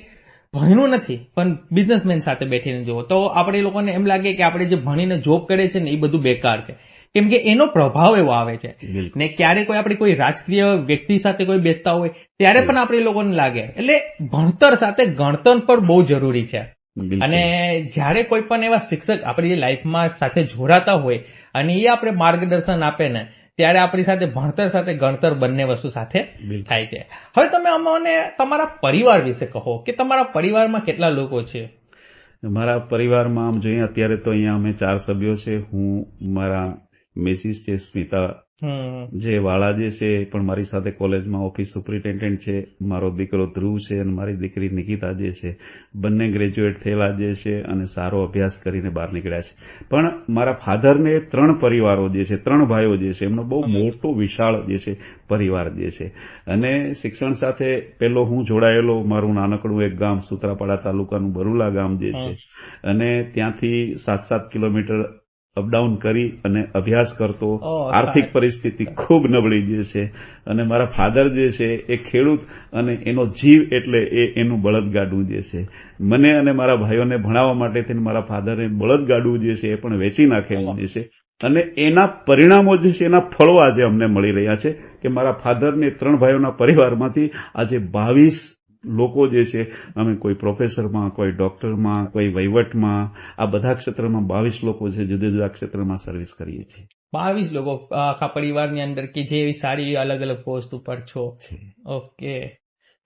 ભણ્યું નથી પણ બિઝનેસમેન સાથે બેઠીને જુઓ, તો આપણે લોકોને એમ લાગે કે આપણે જે ભણીને જોબ કરે છે ને એ બધું બેકાર છે. કેમ કે એનો પ્રભાવ એવો આવે છે ને ક્યારે આપણે કોઈ રાજકીય વ્યક્તિ સાથે કોઈ બેસતા હોય ત્યારે પણ આપણે લોકોને લાગે. એટલે ભણતર સાથે ગણતર પણ બહુ જરૂરી છે. અને જ્યારે કોઈ પણ એવા શિક્ષક આપણી લાઈફમાં સાથે જોડાતા હોય અને એ આપણે માર્ગદર્શન આપે ને ત્યારે આપણી સાથે ભણતર સાથે ગણતર બંને વસ્તુ સાથે થાય છે. હવે તમે અમને તમારા પરિવાર વિશે કહો કે તમારા પરિવારમાં કેટલા લોકો છે? મારા પરિવારમાં આમ જોઈએ અત્યારે તો અહીંયા અમે 4 સભ્યો છે. હું, મારા મિસિસ છે સ્મિતા જે વાળા જે છે પણ મારી સાથે કોલેજમાં ઓફિસ સુપરિન્ટેન્ડન્ટ છે, મારો દીકરો ધ્રુવ છે અને મારી દીકરી નિકિતા જે છે બંને ગ્રેજ્યુએટ થયેલા જે છે અને સારો અભ્યાસ કરીને બહાર નીકળ્યા છે. પણ મારા ફાધરને 3 પરિવારો જે છે 3 ભાઈઓ જે છે એમનો બહુ મોટો વિશાળ જે છે પરિવાર જે છે અને શિક્ષણ સાથે પહેલો હું જોડાયેલો મારું નાનકડું એક ગામ સુત્રાપાડા તાલુકાનું બરુલા ગામ જે છે અને ત્યાંથી 7-7 કિલોમીટર અપડાઉન કરી અને અભ્યાસ કરતો. આર્થિક પરિસ્થિતિ ખૂબ નબળી જે છે અને મારા ફાધર જે છે એ ખેડૂત અને એનો જીવ એટલે એનું બળદગાડું જે છે. મને અને મારા ભાઈઓને ભણાવવા માટે થઈને મારા ફાધરે બળદગાડું જે છે એ પણ વેચી નાખેલું જે છે અને એના પરિણામો જે છે એના ફળો આજે અમને મળી રહ્યા છે કે મારા ફાધરને 3 ભાઈઓના પરિવારમાંથી આજે 22 લોકો જે છે અમે કોઈ પ્રોફેસરમાં, કોઈ ડોક્ટરમાં, કોઈ વહીવટમાં, આ બધા ક્ષેત્રમાં 22 લોકો છે જુદા જુદા ક્ષેત્રમાં સર્વિસ કરીએ છીએ. 22 લોકો આખા પરિવારની અંદર કે જે એવી સારી અલગ અલગ પોસ્ટ ઉપર છો. ઓકે,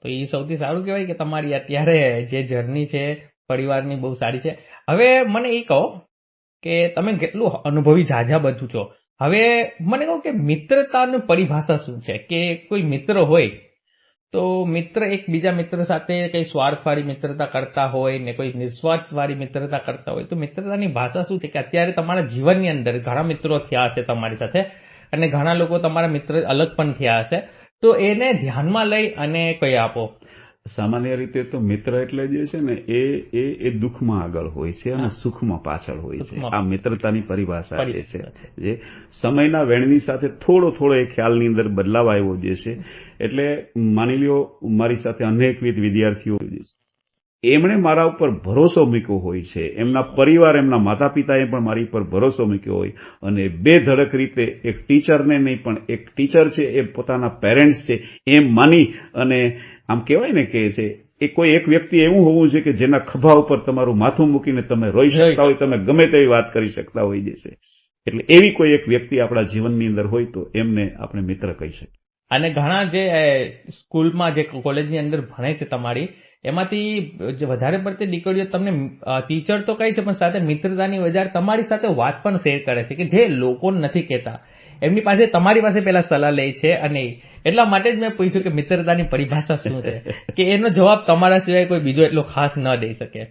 તો એ સૌથી સારું કહેવાય કે તમારી અત્યારે જે જર્ની છે પરિવારની બહુ સારી છે. હવે મને એ કહો કે તમે કેટલું અનુભવી ઝાઝા બધું છો. હવે મને કહો કે મિત્રતાની પરિભાષા શું છે? કે કોઈ મિત્ર હોય તો મિત્ર એક બીજા મિત્ર સાથે કઈ સ્વાર્થવાળી મિત્રતા કરતા હોય ને કોઈ નિસ્વાર્થવાળી મિત્રતા કરતા હોય, તો મિત્રતાની ભાષા શું છે? કે અત્યારે તમારા જીવનની અંદર ઘણા મિત્રો થયા હશે તમારી સાથે અને ઘણા લોકો તમારા મિત્ર અલગ પણ થયા હશે, તો એને ધ્યાનમાં લઈ અને કઈ આપો. સામાન્ય રીતે તો મિત્ર એટલે જે છે ને એ દુઃખમાં આગળ હોય છે અને સુખમાં પાછળ હોય છે. આ મિત્રતાની પરિભાષા જે છે, જે સમયના વેણની સાથે થોડો એ ખ્યાલની અંદર બદલાવ આવ્યો જે છે. એટલે માની લ્યો મારી સાથે અનેકવિધ વિદ્યાર્થીઓ એમણે મારા ઉપર ભરોસો મૂક્યો હોય છે, એમના પરિવાર, એમના માતા પિતાએ પણ મારી ઉપર ભરોસો મૂક્યો હોય અને બેધડક રીતે એક ટીચરને નહીં પણ એક ટીચર છે એ પોતાના પેરેન્ટ્સ છે એમ માની અને આમ કહેવાય ને કે છે એ કોઈ એક વ્યક્તિ એવું હોવું છે કે જેના ખભા ઉપર તમારું માથું મૂકીને તમે રોઈ શકતા હોય, તમે ગમે તેવી વાત કરી શકતા હોય જશે. એટલે એવી કોઈ એક વ્યક્તિ આપણા જીવનની અંદર હોય તો એમને આપણે મિત્ર કહી શકીએ. અને ઘણા જે સ્કૂલમાં જે કોલેજની અંદર ભણે છે તમારી, એમાંથી વધારે પડતી દીકરીઓ તમને ટીચર તો કહે છે પણ સાથે મિત્રતાની વધારે તમારી સાથે વાત પણ શેર કરે છે કે જે લોકો નથી કહેતા. એમની પાસે તમારી પાસે પહેલા સલાહ લે છે અને એટલા માટે જ મેં પૂછ્યું કે મિત્રતાની પરિભાષા શું છે, કે એનો જવાબ તમારા સિવાય કોઈ બીજો એટલો ખાસ ન દઈ શકે.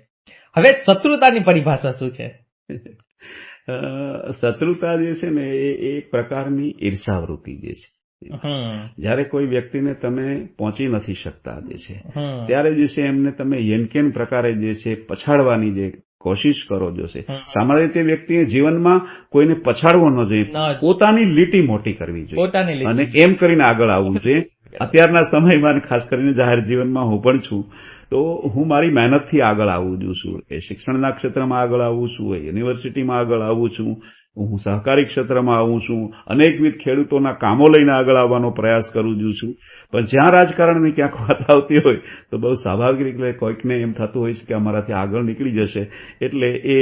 હવે શત્રુતાની પરિભાષા શું છે? શત્રુતા જે છે ને એ એક પ્રકારની ઈર્ષાવૃત્તિ જે છે. જયારે કોઈ વ્યક્તિને તમે પહોંચી નથી શકતા જે છે ત્યારે જે છે એમને તમે યેનકેન પ્રકારે જે છે પછાડવાની જે કોશિશ કરો જોશે. સામાન્ય રીતે વ્યક્તિએ જીવનમાં કોઈને પછાડવો ન જોઈએ, પોતાની લીટી મોટી કરવી જોઈએ અને એમ કરીને આગળ આવવું જોઈએ. અત્યારના સમયમાં ખાસ કરીને જાહેર જીવનમાં હું પણ છું તો હું મારી મહેનતથી આગળ આવું છું. એ શિક્ષણના ક્ષેત્રમાં આગળ આવું છું, યુનિવર્સિટીમાં આગળ આવું છું, હું સહકારી ક્ષેત્રમાં આવું છું, અનેકવિધ ખેડૂતોના કામો લઈને આગળ આવવાનો પ્રયાસ કરું છું. પણ જ્યાં રાજકારણની ક્યાંક વાત આવતી હોય તો બહુ સ્વાભાવિક રીતે કોઈકને એમ થતું હોય છે કે અમારાથી આગળ નીકળી જશે, એટલે એ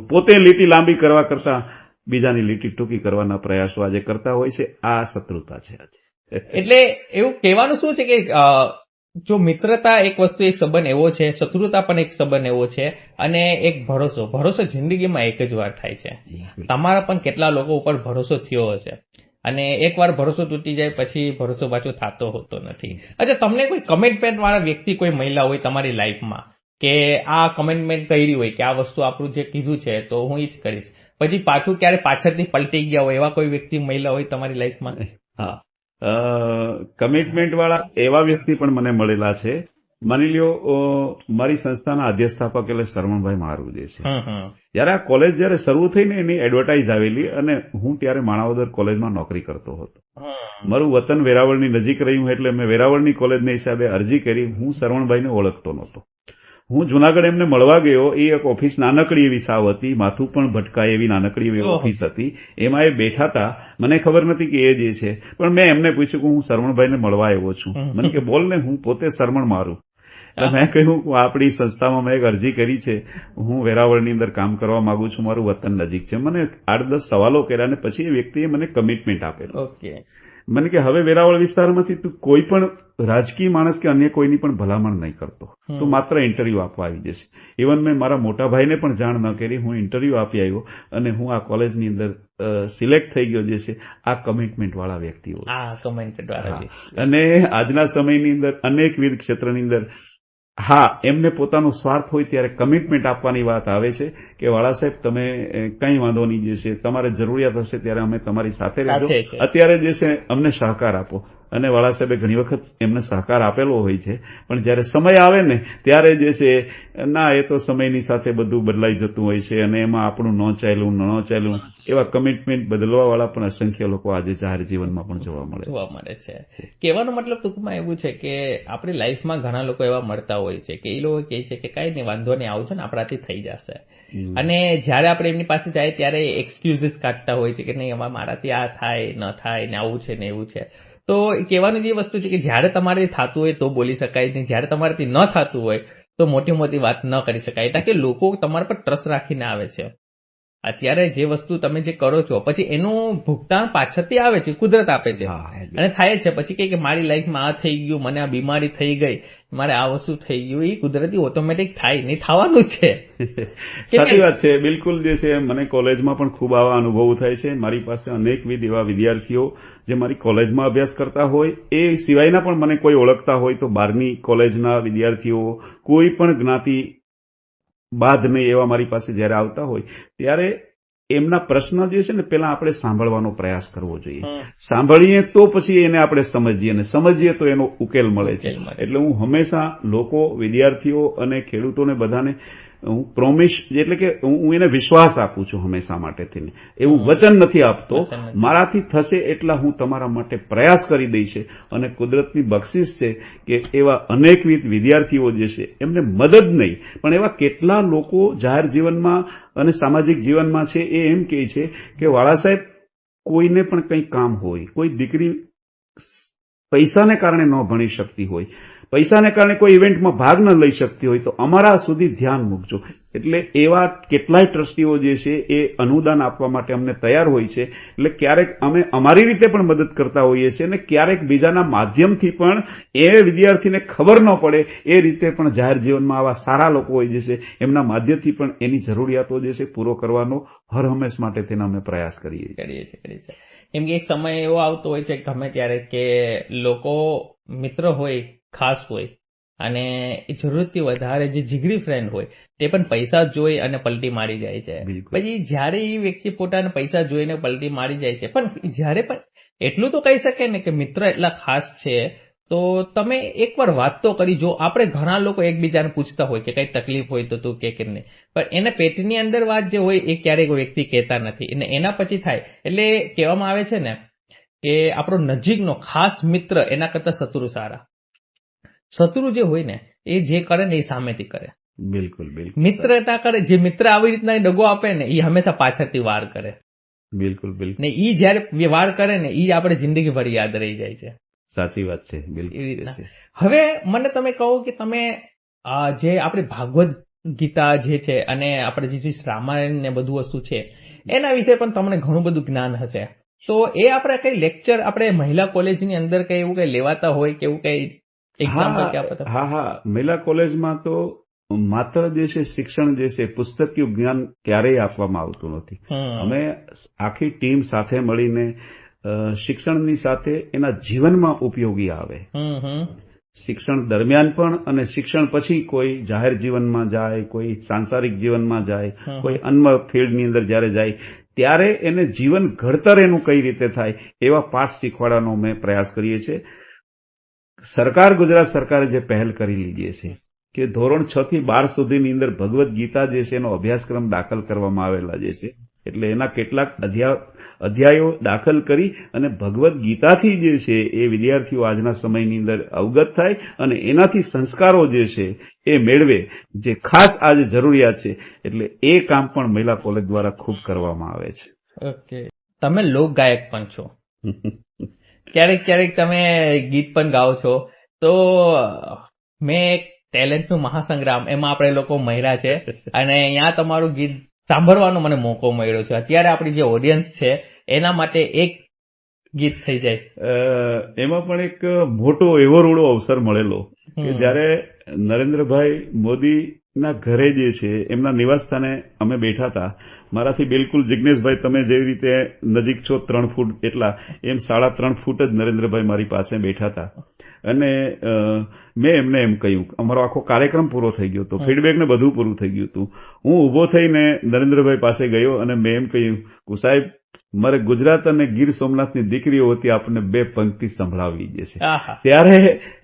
પોતે લીટી લાંબી કરવા કરતા બીજાની લીટી ટૂંકી કરવાના પ્રયાસો આજે કરતા હોય છે. આ શત્રુતા છે આજે. એટલે એવું કહેવાનું શું છે કે જો મિત્રતા એક વસ્તુ, એક સંબંધ એવો છે, શત્રુતા પણ એક સંબંધ એવો છે અને એક ભરોસો જિંદગીમાં એક જ વાર થાય છે. તમારા પણ કેટલા લોકો ઉપર ભરોસો થયો હશે અને એકવાર ભરોસો તૂટી જાય પછી ભરોસો પાછો થતો હોતો નથી. અચ્છા, તમને કોઈ કમિટમેન્ટ વાળા વ્યક્તિ, કોઈ મહિલા હોય તમારી લાઈફમાં કે આ કમિટમેન્ટ કરી હોય કે આ વસ્તુ આપણું જે કીધું છે તો હું એ જ કરીશ, પછી પાછું ક્યારે પાછળથી પલટી ગયા હોય, એવા કોઈ વ્યક્તિ, મહિલા હોય તમારી લાઈફમાં? હા, કમિટમેન્ટ વાળા એવા વ્યક્તિ પણ મને મળેલા છે. માની લ્યો મારી સંસ્થાના અધ્યક્ષાપક એટલે શરવણભાઈ મારું જે છે, જયારે આ કોલેજ જયારે શરૂ થઈ ને એની એડવર્ટાઇઝ આવેલી અને હું ત્યારે માણાવદર કોલેજમાં નોકરી કરતો હતો. મારું વતન વેરાવળની નજીક રહ્યું એટલે મેં વેરાવળની કોલેજના હિસાબે અરજી કરી. હું શરવણભાઈને ઓળખતો નહોતો. હું જુનાગઢ એમને મળવા ગયો. એ એક ઓફિસ નાનકડી એવી સાવ હતી, માથું પણ ભટકાય એવી નાનકડી એવી ઓફિસ હતી. એમાં એ બેઠા હતા. મને ખબર નથી કે એ જે છે, પણ મેં એમને પૂછ્યું કે હું શરવણભાઈને મળવા આવ્યો છું. મને કે બોલ ને, હું પોતે શરવણ મારું. એટલે મેં કહ્યું આપણી સંસ્થામાં મેં એક અરજી કરી છે, હું વેરાવળની અંદર કામ કરવા માંગુ છું, મારું વતન નજીક છે. મને 8-10 સવાલો કર્યા અને પછી એ વ્યક્તિએ મને કમિટમેન્ટ આપેલું. મને કે હવે વેરાવળ વિસ્તારમાંથી તું કોઈ પણ રાજકીય માણસ કે અન્ય કોઈની પણ ભલામણ નહીં કરતો, તું માત્ર ઇન્ટરવ્યુ આપવા આવી જશે. ઇવન મેં મારા મોટા ભાઈને પણ જાણ ન કરી. હું ઇન્ટરવ્યુ આપી આવ્યો અને હું આ કોલેજની અંદર સિલેક્ટ થઈ ગયો જે છે આ કમિટમેન્ટ વાળા વ્યક્તિઓ. અને આજના સમયની અંદર અનેકવિધ ક્ષેત્રની અંદર હા, એમને પોતાનો સ્વાર્થ હોય ત્યારે કમિટમેન્ટ આપવાની વાત આવે છે કે વાળા સાહેબ તમે કંઈ વાંધો નહીં, જે છે તમારે જરૂરિયાત હશે ત્યારે અમે તમારી સાથે રહેજો, અત્યારે જે છે અમને સહકાર આપો. અને વાળા સાહેબે ઘણી વખત એમને સહકાર આપેલો હોય છે, પણ જયારે સમય આવે ને ત્યારે જે છે ના, એ તો સમયની સાથે બધું બદલાઈ જતું હોય છે અને એમાં આપણું ન ચાલ્યું એવા કમિટમેન્ટ બદલવા વાળા પણ અસંખ્ય લોકો આજે જાહેર જીવનમાં પણ જોવા મળે છે. કહેવાનો મતલબ ટૂંકમાં એવું છે કે આપણી લાઈફમાં ઘણા લોકો એવા મળતા હોય છે કે એ લોકો કહે છે કે કઈ નહીં, વાંધો નહીં, આવજો ને, આપણાથી થઈ જશે. અને જયારે આપણે એમની પાસે જાય ત્યારે એક્સક્યુઝીસ કાઢતા હોય છે કે નહીં, મારાથી આ થાય ન થાય ને, આવું છે ને એવું છે. તો કહેવાની જે વસ્તુ છે કે જયારે તમારે થતું હોય તો બોલી શકાય, ને જયારે તમારાથી ન થતું હોય તો મોટી મોટી વાત ન કરી શકાય. એટલે કે લોકો તમારા પર ટ્રસ્ટ રાખીને આવે છે. અત્યારે જે વસ્તુ તમે જે કરો છો પછી એનું ભુગતાન પાછળથી આવે છે, કુદરત આપે છે અને થાય છે. પછી કે મારી લાઈફમાં આ થઈ ગયું, મને આ બીમારી થઈ ગઈ, મારે આ વસ્તુ થઈ ગયું, એ કુદરતી ઓટોમેટિક થાય નહીં, થવાનું છે. સાચી વાત છે, બિલકુલ. જે છે મને કોલેજમાં પણ ખૂબ આવા અનુભવો થાય છે. મારી પાસે અનેકવિધ એવા વિદ્યાર્થીઓ જે મારી કોલેજમાં અભ્યાસ કરતા હોય, એ સિવાયના પણ મને કોઈ ઓળખતા હોય તો બહારની કોલેજના વિદ્યાર્થીઓ, કોઈ પણ જ્ઞાતિ બાદ નહીં એવા મારી પાસે જયારે આવતા હોય ત્યારે એમના પ્રશ્ન જે છે ને પેલા આપણે સાંભળવાનો પ્રયાસ કરવો જોઈએ. સાંભળીએ તો પછી એને આપણે સમજીએ અને સમજીએ તો એનો ઉકેલ મળે છે. એટલે હું હંમેશા લોકો, વિદ્યાર્થીઓ અને ખેડૂતોને બધાને હું પ્રોમિસ એટલે કે હું એને વિશ્વાસ આપું છું હંમેશા માટેથી. એવું વચન નથી આપતો, મારાથી થશે એટલા હું તમારા માટે પ્રયાસ કરી દઈશ. અને કુદરતની બક્ષિસ છે કે એવા અનેકવિધ વિદ્યાર્થીઓ જે છે એમને મદદ નહીં પણ એવા કેટલા લોકો જાહેર જીવનમાં અને સામાજિક જીવનમાં છે એ એમ કહે છે કે વાળા સાહેબ, કોઈને પણ કંઈ કામ હોય, કોઈ દીકરી પૈસાને કારણે ન ભણી શકતી હોય, પૈસાને કારણે કોઈ ઇવેન્ટમાં ભાગ ન લઈ શકતી હોય તો અમારા સુધી ધ્યાન મૂકજો. એટલે એવા કેટલાય ટ્રસ્ટીઓ જે છે એ અનુદાન આપવા માટે અમને તૈયાર હોય છે. એટલે ક્યારેક અમે અમારી રીતે પણ મદદ કરતા હોઈએ છીએ અને ક્યારેક બીજાના માધ્યમથી પણ એ વિદ્યાર્થીને ખબર ન પડે એ રીતે પણ જાહેર જીવનમાં આવા સારા લોકો હોય જે છે એમના માધ્યમથી પણ એની જરૂરિયાતો જે છે પૂરો કરવાનો હર હંમેશ માટે તેનો અમે પ્રયાસ કરીએ છીએ. કેમ કે એક સમય એવો આવતો હોય છે ગમે ત્યારે કે લોકો મિત્ર હોય, ખાસ હોય, અને જરૂરથી વધારે જે જીગરી ફ્રેન્ડ હોય તે પણ પૈસા જોઈ અને પલટી મારી જાય છે. પછી જ્યારે એ વ્યક્તિ પોતાના પૈસા જોઈને પલટી મારી જાય છે, પણ જ્યારે પણ એટલું તો કહી શકે ને કે મિત્ર એટલા ખાસ છે તો તમે એકવાર વાત તો કરી જો. આપણે ઘણા લોકો એકબીજાને પૂછતા હોય કે કઈ તકલીફ હોય તો તું કે નહીં, પણ એને પેટની અંદર વાત જે હોય એ ક્યારેક વ્યક્તિ કહેતા નથી અને એના પછી થાય. એટલે કહેવામાં આવે છે ને કે આપણો નજીકનો ખાસ મિત્ર એના કરતા શત્રુ સારા. શત્રુ જે હોય ને એ જે કરે ને એ સામેથી કરે. બિલકુલ. મિત્રતા કરે, જે મિત્ર આવી રીતના દગો આપે ને એ હંમેશા પાછળથી વાર કરે. બિલકુલ. ને એ જયારે વાર કરે ને એ આપણે જિંદગીભર યાદ રહી જાય છે. સાચી વાત છે. બિલકુલ. હવે મને તમે કહો કે તમે જે આપણે ભાગવદ ગીતા જે છે અને આપણે જે રામાયણ ને બધું વસ્તુ છે એના વિશે પણ તમને ઘણું બધું જ્ઞાન હશે. તો એ આપણે કઈ લેક્ચર આપણે મહિલા કોલેજની અંદર કઈ એવું કઈ લેવાતા હોય કે એવું કઈ એક્ઝામ્પલ કે આપતા? હા, મહિલા કોલેજમાં તો માત્ર જે છે શિક્ષણ જે છે પુસ્તકીય જ્ઞાન ક્યારેય આપવામાં આવતું નથી. અમે આખી ટીમ સાથે મળીને શિક્ષણની સાથે એના જીવનમાં ઉપયોગી આવે, શિક્ષણ દરમિયાન પણ અને શિક્ષણ પછી કોઈ જાહેર જીવનમાં જાય, કોઈ સાંસારિક જીવનમાં જાય, કોઈ અન્ય ફિલ્ડની અંદર જ્યારે જાય ત્યારે એને જીવન ઘડતર એનું કઈ રીતે થાય એવા પાઠ શીખવાડવાનો અમે પ્રયાસ કરીએ છીએ. ગુજરાત સરકારે જે પહેલ કરી લીધી છે કે ધોરણ 6 થી 12 સુધીની અંદર ભગવદ્ ગીતા જે છે એનો અભ્યાસક્રમ દાખલ કરવામાં આવેલા જે છે. એટલે એના કેટલાક અધ્યાયો દાખલ કરી અને ભગવદ્ ગીતાથી જે છે એ વિદ્યાર્થીઓ આજના સમયની અંદર અવગત થાય અને એનાથી સંસ્કારો જે છે એ મેળવે, જે ખાસ આજે જરૂરિયાત છે. એટલે એ કામ પણ મહિલા કોલેજ દ્વારા ખૂબ કરવામાં આવે છે. ઓકે, તમે લોક ગાયક પણ છો, ક્યારેક તમે ગીત પણ ગાઓ છો. તો મેં એક ટેલેન્ટનું મહાસંગ્રામ એમાં આપણે લોકો મહિલા છે અને અહીંયા તમારું ગીત સાંભળવાનો મને મોકો મળ્યો છે. અત્યારે આપણી જે ઓડિયન્સ છે એના માટે એક ગીત થઈ જાય. એમાં પણ એક મોટો એવો રૂડો અવસર મળેલો કે જ્યારે નરેન્દ્રભાઈ મોદીના ઘરે જે છે એમના નિવાસસ્થાને અમે બેઠા હતા. મારાથી બિલકુલ જિજ્ઞેશભાઈ તમે જેવી રીતે નજીક છો 3 ફૂટ એટલા, એમ 3.5 ફૂટ જ નરેન્દ્રભાઈ મારી પાસે બેઠા હતા. અને મેં એમને એમ કહ્યું, અમારો આખો કાર્યક્રમ પૂરો થઈ ગયો હતો, ફીડબેક ને બધું પૂરું થઈ ગયું હતું. હું ઉભો થઈને નરેન્દ્રભાઈ પાસે ગયો અને મેં એમ કહ્યું કે સાહેબ, મારે ગુજરાત અને ગીર સોમનાથની દીકરીઓ વતી આપણને 2 પંક્તિ સંભળાવી જે છે. ત્યારે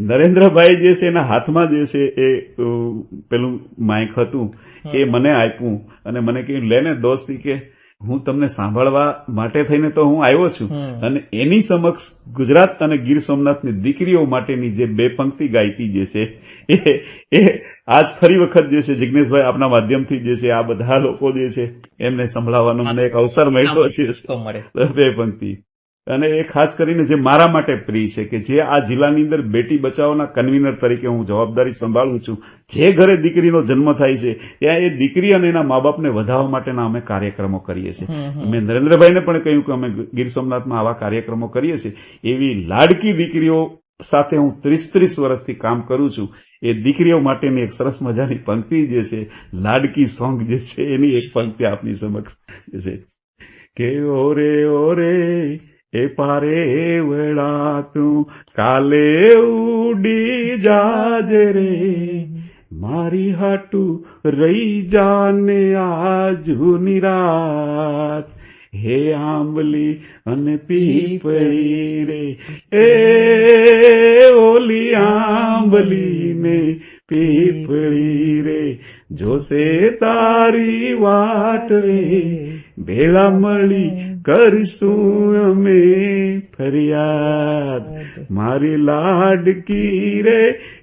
નરેન્દ્રભાઈ જે છે એના હાથમાં જે છે એ પેલું માઇક હતું એ મને આપ્યું અને મને કહ્યું, લેને દોસ્તી, કે હું તમને સાંભળવા માટે થઈને તો હું આવ્યો છું અને એની સમક્ષ ગુજરાત અને ગીર સોમનાથની દીકરીઓ માટેની જે 2 પંક્તિ ગાયકી જે છે એ આજ ફરી વખત જે છે જિજ્ઞેશભાઈ આપના માધ્યમથી જે છે આ બધા લોકો જે છે એમને સંભળાવવાનો મને એક અવસર મળ્યો છે. 2 પંક્તિ અને એ ખાસ કરીને જે મારા માટે પ્રિય છે કે જે આ જિલ્લાની અંદર બેટી બચાવોના કન્વીનર તરીકે હું જવાબદારી સંભાળું છું. જે ઘરે દીકરીનો જન્મ થાય છે ત્યાં એ દીકરી અને એના મા બાપને વધારવા માટેના અમે કાર્યક્રમો કરીએ છીએ. મેં નરેન્દ્રભાઈને પણ કહ્યું કે અમે ગીર સોમનાથમાં આવા કાર્યક્રમો કરીએ છીએ. એવી લાડકી દીકરીઓ સાથે હું 30 વર્ષથી કામ કરું છું. એ દીકરીઓ માટેની એક સરસ મજાની પંક્તિ જે છે, લાડકી સોંગ જે છે, એની એક પંક્તિ આપની સમક્ષ છે કે ઓરે ઓરે એ પારે વળા તું કાલે ઉડી જાજે રે, મારી હાટું રહી જાને આજુની રાત, હે આંબલી અને પીપળી રે, એ ઓલી આંબલી ને પીપળી રે, જોશે તારી વાટ રે, ભેળા મળી કરશું અમે ફરિયાદ, મારી લાડકી રે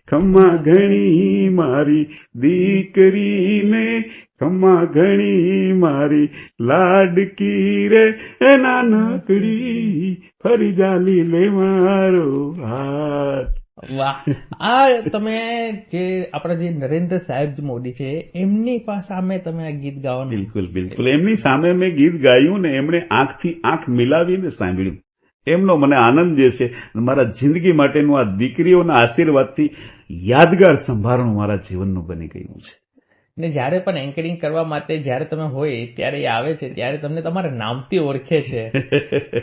ખમ્મા ઘણી મારી દીકરીને, ખમ્મા ઘણી મારી લાડકી રે, એ નાનકડી ફરી જાલી લે મારો હાથ. વાહ! આ તમે જે આપણા જે નરેન્દ્ર સાહેબ મોદી છે એમની સામે તમે આ ગીત ગાવાનું. બિલકુલ બિલકુલ, એમની સામે મેં ગીત ગાયું ને એમણે આંખથી આંખ મિલાવીને સાંભળ્યું. એમનો મને આનંદ જે છે મારા જિંદગી માટેનું આ દીકરીઓના આશીર્વાદથી યાદગાર સંભારણું મારા જીવનનું બની ગયું છે. ને જ્યારે પણ એન્કરિંગ કરવા માટે જ્યારે તમે હોય ત્યારે એ આવે છે ત્યારે તમને તમારા નામથી ઓળખે છે,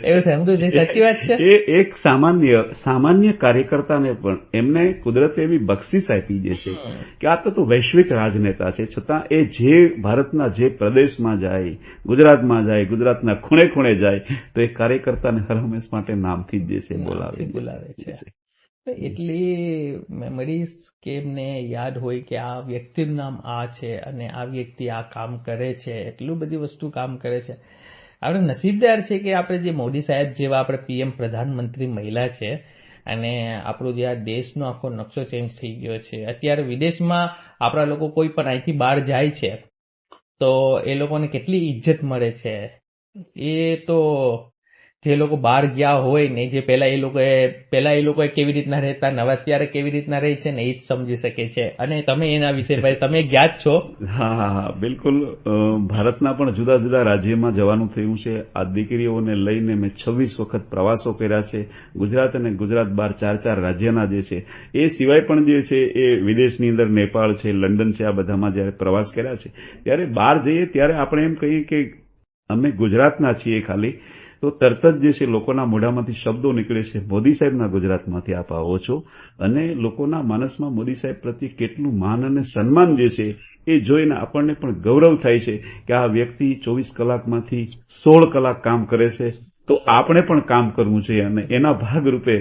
એવું સમજવું છે? સાચી વાત છે. એ એક સામાન્ય કાર્યકર્તાને પણ એમને કુદરતે એવી બક્ષિસ આપી જે છે કે આ તો વૈશ્વિક રાજનેતા છે, છતાં એ જે ભારતના જે પ્રદેશમાં જાય, ગુજરાતમાં જાય, ગુજરાતના ખૂણે ખૂણે જાય તો એ કાર્યકર્તાને હર હંમેશ માટે નામથી જ જે છે બોલાવે છે. એટલી મેમરીઝ કે એમને યાદ હોય કે આ વ્યક્તિનું નામ આ છે અને આ વ્યક્તિ આ કામ કરે છે, એટલું બધી વસ્તુ કામ કરે છે. આપણે નસીબદાર છે કે આપણે જે મોદી સાહેબ જેવા આપણે પીએમ પ્રધાનમંત્રી મહિલા છે અને આપણું જે આ દેશનો આખો નકશો ચેન્જ થઈ ગયો છે. અત્યારે વિદેશમાં આપણા લોકો કોઈ પણ અહીંથી બહાર જાય છે તો એ લોકોને કેટલી ઇજ્જત મળે છે. એ તો જે લોકો બહાર ગયા હોય ને, જે પહેલા એ લોકો કેવી રીતના રહેતા ને હવે અત્યારે કેવી રીતના રહે છે ને એ જ સમજી શકે છે. અને તમે એના વિશે ભાઈ તમે ગયા જ છો. હા, બિલકુલ. ભારતના પણ જુદા જુદા રાજ્યમાં જવાનું થયું છે. આ દીકરીઓને લઈને મેં 26 વખત પ્રવાસો કર્યા છે. ગુજરાત અને ગુજરાત બહાર 4 રાજ્યના જે છે, એ સિવાય પણ જે છે એ વિદેશની અંદર નેપાળ છે, લંડન છે, આ બધામાં જયારે પ્રવાસ કર્યા છે ત્યારે બહાર જઈએ ત્યારે આપણે એમ કહીએ કે અમે ગુજરાતના છીએ ખાલી, તો તરત જ જે છે લોકોના મોઢામાંથી શબ્દો નીકળે છે, મોદી સાહેબના ગુજરાતમાંથી આપ આવો છો, અને લોકોના માનસમાં મોદી સાહેબ પ્રત્યે કેટલું માન અને સન્માન જે છે એ જોઈને આપણને પણ ગૌરવ થાય છે કે આ વ્યક્તિ 24 કલાકમાંથી 16 કલાક કામ કરે છે, તો આપણે પણ કામ કરવું જોઈએ. અને એના ભાગરૂપે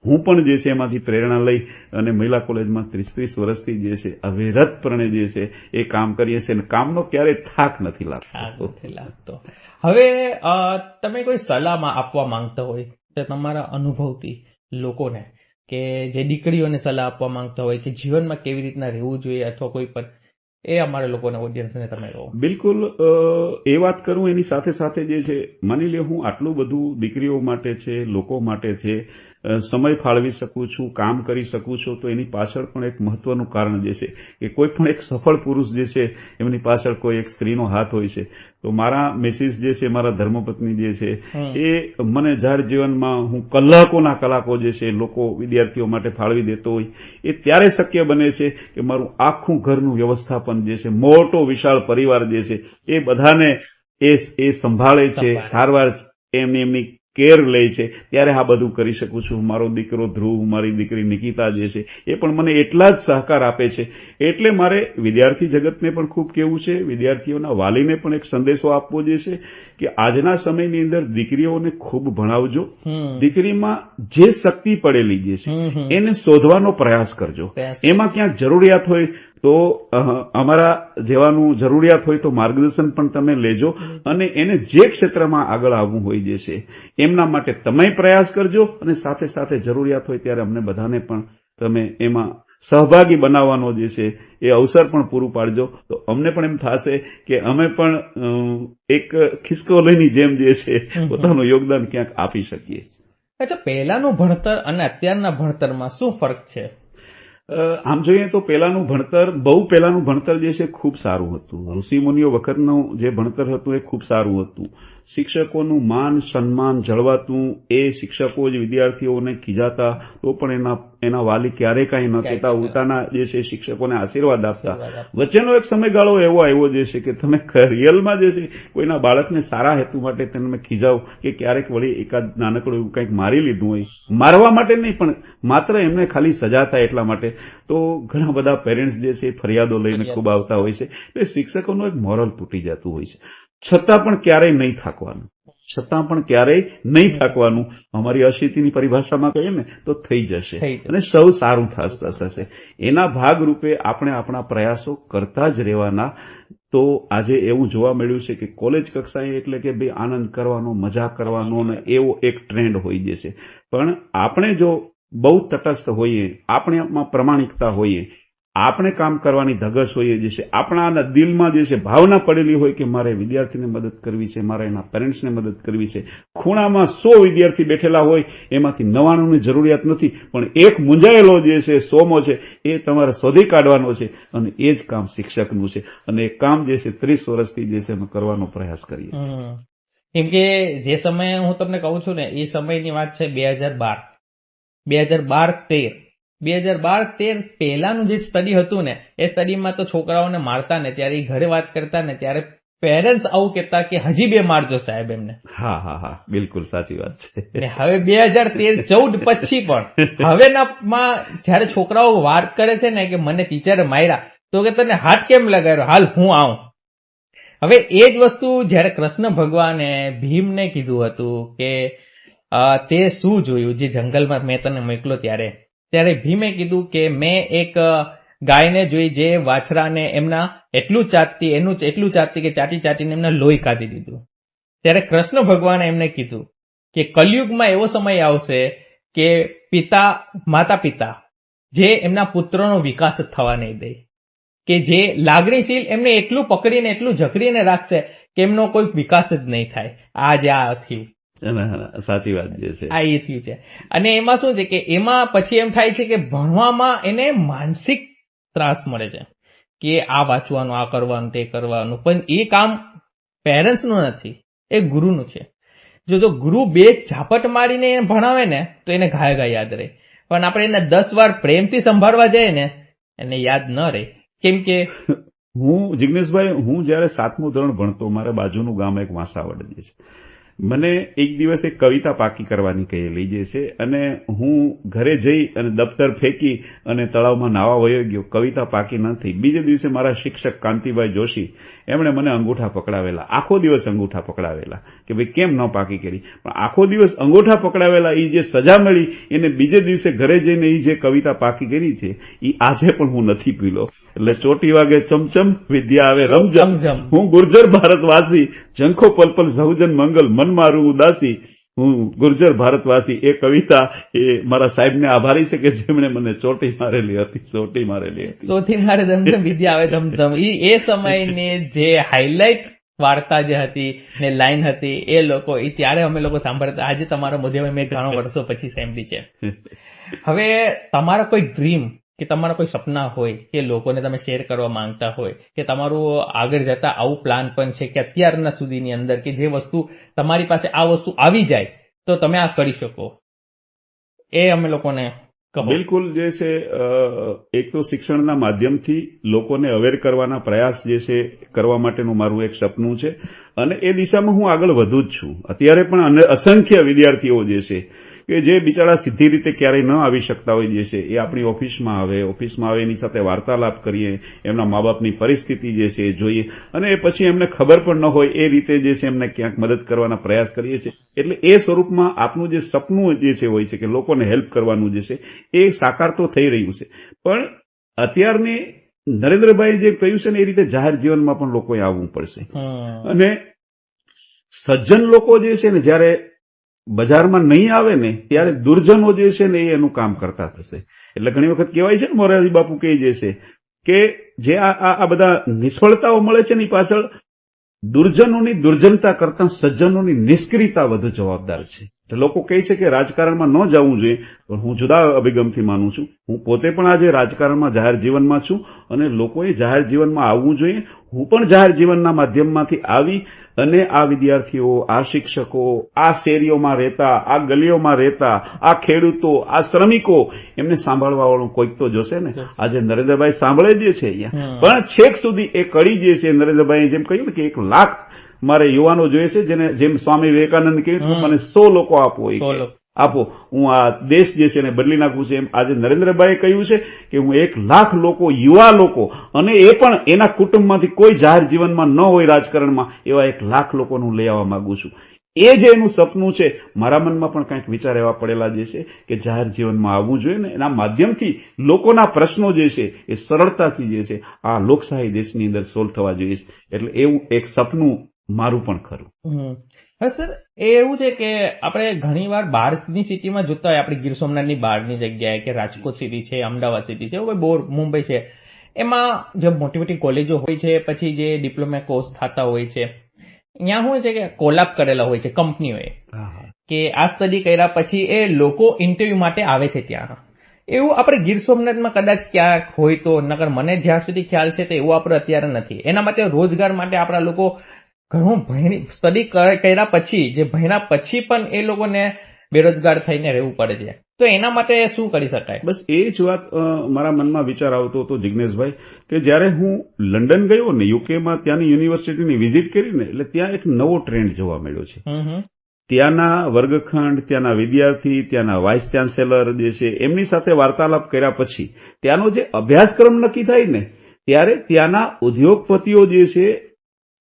હું પણ જે છે એમાંથી પ્રેરણા લઈ અને મહિલા કોલેજમાં 30 વર્ષથી જે છે અવિરતપણે જે છે એ કામ કરીએ છીએ અને કામનો ક્યારેય થાક નથી લાગતો. હવે તમે કોઈ સલાહ આપવા માંગતા હોય તો તમારા અનુભવથી લોકોને, કે જે દીકરીઓને સલાહ આપવા માંગતા હોય કે જીવનમાં કેવી રીતના રહેવું જોઈએ અથવા કોઈ પણ, એ અમારા લોકોને ઓડિયન્સને તમે કહો. બિલકુલ, એ વાત કરું એની સાથે સાથે જે છે, માની લે હું આટલું બધું દીકરીઓ માટે છે, લોકો માટે છે, સમય ફાળવી શકું છું, કામ કરી શકું છું, તો એની પાછળ પણ એક મહત્વનું કારણ જે છે કે કોઈ પણ એક સફળ પુરુષ જે છે એમની પાછળ કોઈ એક સ્ત્રીનો હાથ હોય છે. તો મારા મિસિસ જે છે, મારા ધર્મપત્ની જે છે, એ મને જાહેર જીવનમાં હું કલાકો જે છે લોકો વિદ્યાર્થીઓ માટે ફાળવી દેતો હોય એ ત્યારે શક્ય બને છે કે મારું આખું ઘરનું વ્યવસ્થાપન જે છે, મોટો વિશાળ પરિવાર જે છે એ બધાને એ સંભાળે છે, સારવાર એમની કેર લે છે, ત્યારે આ બધું કરી શકું છું. મારો દીકરો ધ્રુવ, મારી દીકરી નિકિતા જે છે એ પણ મને એટલા જ સહકાર આપે છે. એટલે મારે વિદ્યાર્થી જગતને પણ ખૂબ કહેવું છે, વિદ્યાર્થીઓના વાલીને પણ એક સંદેશો આપવો જે છે કે આજના સમયની અંદર દીકરીઓને ખૂબ ભણાવજો. દીકરીમાં જે શક્તિ પડેલી જે છે એને શોધવાનો પ્રયાસ કરજો. એમાં ક્યાંક જરૂરિયાત હોય તો અમારા જેવાનું જરૂરિયાત હોય તો માર્ગદર્શન પણ તમે લેજો, અને એને જે ક્ષેત્રમાં આગળ આવવું હોય જે છે એમના માટે તમે પ્રયાસ કરજો, અને સાથે સાથે જરૂરિયાત હોય ત્યારે અમને બધાને પણ તમે એમાં સહભાગી બનાવવાનો જે છે એ અવસર પણ પૂરું પાડજો. તો અમને પણ એમ થશે કે અમે પણ એક ખિસકોલીની જેમ જે છે પોતાનું યોગદાન ક્યાંક આપી શકીએ. અચ્છા, પહેલાનું ભણતર અને અત્યારના ભણતરમાં શું ફરક છે? આમ જોઈએ તો બહુ પહેલાનું ભણતર જે છે ખૂબ સારું હતું. ઋષિમુનિઓ વખતનું જે ભણતર હતું એ ખૂબ સારું હતું. શિક્ષકોનું માન સન્માન જળવાતું, એ શિક્ષકો જ વિદ્યાર્થીઓને ખીજાતા તો પણ એના વાલી ક્યારેય કાંઈ ન કહેતા, ઉલટાના જે છે શિક્ષકોને આશીર્વાદ આપતા. વચ્ચેનો એક સમયગાળો એવો આવ્યો જે છે કે તમે રિયલમાં જે છે કોઈના બાળકને સારા હેતુ માટે તમે ખીજાવ કે ક્યારેક વળી એકાદ નાનકડું એવું કંઈક મારી લીધું હોય, મારવા માટે નહીં પણ માત્ર એમને ખાલી સજા થાય એટલા માટે, તો ઘણા બધા પેરેન્ટ્સ જે છે ફરિયાદો લઈને ખૂબ આવતા હોય છે. એટલે શિક્ષકોનું એક મોરલ તૂટી જતું હોય છે. છતાં પણ ક્યારેય નહીં થાકવાનું, છતાં પણ ક્યારેય નહીં થાકવાનું. અમારી અશીતિની પરિભાષામાં કહીએ ને તો થઈ જશે અને સૌ સારું થશે. એના ભાગરૂપે આપણે આપણા પ્રયાસો કરતા જ રહેવાના. તો આજે એવું જોવા મળ્યું છે કે કોલેજ કક્ષાએ એટલે કે ભાઈ આનંદ કરવાનો, મજા કરવાનો ને એવો એક ટ્રેન્ડ હોઈ જશે. પણ આપણે જો બહુ તટસ્થ હોઈએ, આપણામાં પ્રમાણિકતા હોઈએ, આપણે કામ કરવાની ધગશ હોઈએ, જે છે આપણા દિલમાં જે છે ભાવના પડેલી હોય કે મારે વિદ્યાર્થીને મદદ કરવી છે, મારે એના પેરેન્ટ્સને મદદ કરવી છે. ખૂણામાં 100 વિદ્યાર્થી બેઠેલા હોય, એમાંથી 99ની જરૂરિયાત નથી, પણ એક મૂંઝાયેલો જે છે સોમો છે એ તમારે શોધી કાઢવાનો છે. અને એ જ કામ શિક્ષકનું છે. અને એ કામ જે છે 30 વર્ષથી જે છે અમે કરવાનો પ્રયાસ કરીએ છીએ. કેમ કે જે સમયે હું તમને કહું છું ને, એ સમયની વાત છે 2012-13 પહેલાનું જે સ્ટડી હતું ને, એ સ્ટડીમાં તો છોકરાઓને મારતા ને ત્યારે ઘરે વાત કરતા ને ત્યારે પેરેન્ટ્સ આવું કહેતા કે હજી 2 મારજો સાહેબ એમને. હા, બિલકુલ સાચી વાત છે. ને હવે 2013-14 પછી પણ હવેનામાં જયારે છોકરાઓ વાત કરે છે ને કે મને ટીચરે માર્યા, તો કે તને હાથ કેમ લગાવ્યો, હાલ હું આવું. હવે એ જ વસ્તુ જયારે કૃષ્ણ ભગવાને ભીમને કીધું હતું કે તે શું જોયું જે જંગલમાં મેં તને મોકલો, ત્યારે ભીમે કીધું કે મેં એક ગાયને જોઈ જે વાછરાને એમના એટલું ચાટતી કે ચાટીને એમના લોહી કાઢી દીધું. ત્યારે કૃષ્ણ ભગવાને એમને કીધું કે કલયુગમાં એવો સમય આવશે કે માતા પિતા જે એમના પુત્રનો વિકાસ થવા નહીં દે, કે જે લાગણીશીલ એમને એટલું પકડીને એટલું જકડીને રાખશે કે એમનો કોઈ વિકાસ જ નહીં થાય. આ થયું. સાચી વાત જે છે આ એ થયું છે. અને એમાં શું છે કે એમાં પછી એમ થાય છે કે ભણવામાં એને માનસિક ત્રાસ મળે છે કે આ વાંચવાનું, આ કરવાનું, તે કરવાનું. પણ એ કામ પેરેન્ટ્સનું નથી, એ ગુરુનું છે. જો ગુરુ 2 ઝાપટ મારીને ભણાવે ને તો એને ઘાય યાદ રહે. પણ આપણે એને 10 વાર પ્રેમથી સંભાળવા જઈએ ને એને યાદ ન રહે. કેમ કે જિગ્નેશભાઈ, હું જયારે 7મું ધોરણ ભણતો, મારા બાજુનું ગામ એક વાંસાવડ છે, મને એક દિવસ એક કવિતા પાકી કરવાની કહેલી જે છે, અને હું ઘરે જઈ અને દફતર ફેંકી અને તળાવમાં નાવા વયો ગયો. કવિતા પાકી નથી. બીજે દિવસે મારા શિક્ષક કાંતિભાઈ જોશી એમણે મને અંગૂઠા પકડાવેલા, આખો દિવસ અંગૂઠા પકડાવેલા કે ભાઈ કેમ ન પાકી કરી. પણ આખો દિવસ અંગૂઠા પકડાવેલા, એ જે સજા મળી એને બીજે દિવસે ઘરે જઈને એ જે કવિતા પાકી કરી છે એ આજે પણ હું નથી પીલો. એટલે ચોટી વાગે ચમચમ, વિદ્યા આવે રમઝમ, હું ગુર્જર ભારતવાસી, ઝંખો પલપલ સહુજન મંગલ, મન મારું ઉદાસી, હું ગુર્જર ભારતવાસી. એ કવિતા એ મારા સાહેબને આભારી છે કે જેમણે મને ચોટી મારેલી હતી. ચોટી મારે ધમધમ, વિદ્યા આવે ધમધમ. એ સમયની જે હાઇલાઇટ વાર્તા જે હતી ને લાઈન હતી, એ લોકો ત્યારે અમે લોકો સાંભળતા. આજે તમારા મોઢે મેં ઘણા વર્ષો પછી સાંભળી છે. હવે તમારા કોઈ ડ્રીમ કે તમારા કોઈ સપના હોય કે લોકોને તમે શેર કરવા માંગતા હોય, કે તમારું આગળ જતા આવું પ્લાન પણ છે કે અત્યારના સુધીની અંદર કે જે વસ્તુ તમારી પાસે આ વસ્તુ આવી જાય તો તમે આ કરી શકો, એ અમે લોકોને કહો. બિલકુલ જે છે એક તો શિક્ષણના માધ્યમથી લોકોને અવેર કરવાના પ્રયાસ જે છે કરવા માટેનું મારું એક સપનું છે, અને એ દિશામાં હું આગળ વધુ જ છું. અત્યારે પણ અસંખ્ય વિદ્યાર્થીઓ જે છે કે જે બિચારા સીધી રીતે ક્યારેય ન આવી શકતા હોય જે છે, એ આપણી ઓફિસમાં આવે એની સાથે વાર્તાલાપ કરીએ, એમના મા બાપની પરિસ્થિતિ જે છે એ જોઈએ, અને એ પછી એમને ખબર પણ ન હોય એ રીતે જે છે એમને ક્યાંક મદદ કરવાના પ્રયાસ કરીએ છીએ. એટલે એ સ્વરૂપમાં આપનું જે સપનું જે છે હોય છે કે લોકોને હેલ્પ કરવાનું જે છે એ સાકાર તો થઈ રહ્યું છે. પણ અત્યારની નરેન્દ્રભાઈ જે કહ્યું છે ને એ રીતે જાહેર જીવનમાં પણ લોકોએ આવવું પડશે. અને સજ્જન લોકો જે છે ને જ્યારે બજારમાં નહીં આવે ને ત્યારે દુર્જનો જે છે ને એ એનું કામ કરતા થશે. એટલે ઘણી વખત કહેવાય છે ને, મોરારજી બાપુ કહે જે છે કે જે આ બધા નિષ્ફળતાઓ મળે છે ને પાછળ દુર્જનોની દુર્જનતા કરતા સજ્જનોની નિષ્ક્રિયતા વધુ જવાબદાર છે. લોકો કહે છે કે રાજકારણમાં ન જવું જોઈએ, પણ હું જુદા અભિગમથી માનું છું. હું પોતે પણ આજે રાજકારણમાં જાહેર જીવનમાં છું અને લોકોએ જાહેર જીવનમાં આવવું જોઈએ. હું પણ જાહેર જીવનના માધ્યમમાંથી આવી અને આ વિદ્યાર્થીઓ, આ શિક્ષકો, આ શેરીઓમાં રહેતા, આ ગલીઓમાં રહેતા, આ ખેડૂતો, આ શ્રમિકો, એમને સાંભળવા વાળું કોઈક તો જોશે ને. આજે નરેન્દ્રભાઈ સાંભળે જ છે અહીંયા, પણ છેક સુધી એ કડી જે છે, નરેન્દ્રભાઈએ જેમ કહ્યું ને કે 1 લાખ મારે યુવાનો જોઈએ છે, જેને જેમ સ્વામી વિવેકાનંદ કહ્યું મને 100 લોકો આપો, આપો, હું આ દેશ જે છે એને બદલી નાખું છે. એમ આજે નરેન્દ્રભાઈએ કહ્યું છે કે હું 1 લાખ લોકો, યુવા લોકો, અને એ પણ એના કુટુંબમાંથી કોઈ જાહેર જીવનમાં ન હોય, રાજકારણમાં, એવા 1 લાખ લોકોનું લઈ આવવા માંગુ છું. એ જે એનું સપનું છે, મારા મનમાં પણ કંઈક વિચાર એવા પડેલા જે છે કે જાહેર જીવનમાં આવવું જોઈએ ને એના માધ્યમથી લોકોના પ્રશ્નો જે છે એ સરળતાથી જે છે આ લોકશાહી દેશની અંદર સોલ્વ થવા જોઈએ. એટલે એવું એક સપનું મારું પણ ખરું. હા સર, એવું છે કે આપણે ઘણીવાર બહારની સિટીમાં જોતા હોય, આપણે ગીર સોમનાથની બહારની જગ્યાએ કે રાજકોટ સિટી છે, અમદાવાદ સિટી છે, મુંબઈ છે, એમાં જે મોટી મોટી કોલેજો હોય છે, પછી જે ડિપ્લોમા કોર્સ થતા હોય છે, અહીંયા શું છે કે કોલાપ કરેલા હોય છે કંપનીઓએ કે આ સ્ટડી કર્યા પછી એ લોકો ઇન્ટરવ્યુ માટે આવે છે ત્યાં. એવું આપણે ગીર સોમનાથમાં કદાચ ક્યાંક હોય તો, નકર મને જ્યાં સુધી ખ્યાલ છે તો એવું આપણે અત્યારે નથી. એના માટે રોજગાર માટે આપણા લોકો ઘણું સ્ટડી કર્યા પછી, જે ભણ્યા પછી પણ એ લોકોને બેરોજગાર થઈને રહેવું પડે છે. તો એના માટે શું કરી શકાય? બસ એ જ વાત મારા મનમાં વિચાર આવતો હતો જિગ્નેશભાઈ, કે જ્યારે હું લંડન ગયો ને, યુકેમાં, ત્યાંની યુનિવર્સિટીની વિઝિટ કરીને, એટલે ત્યાં એક નવો ટ્રેન્ડ જોવા મળ્યો છે. ત્યાંના વર્ગખંડ, ત્યાંના વિદ્યાર્થી, ત્યાંના વાઇસ ચાન્સેલર જે છે એમની સાથે વાર્તાલાપ કર્યા પછી ત્યાંનો જે અભ્યાસક્રમ નક્કી થાય ને, ત્યારે ત્યાંના ઉદ્યોગપતિઓ જે છે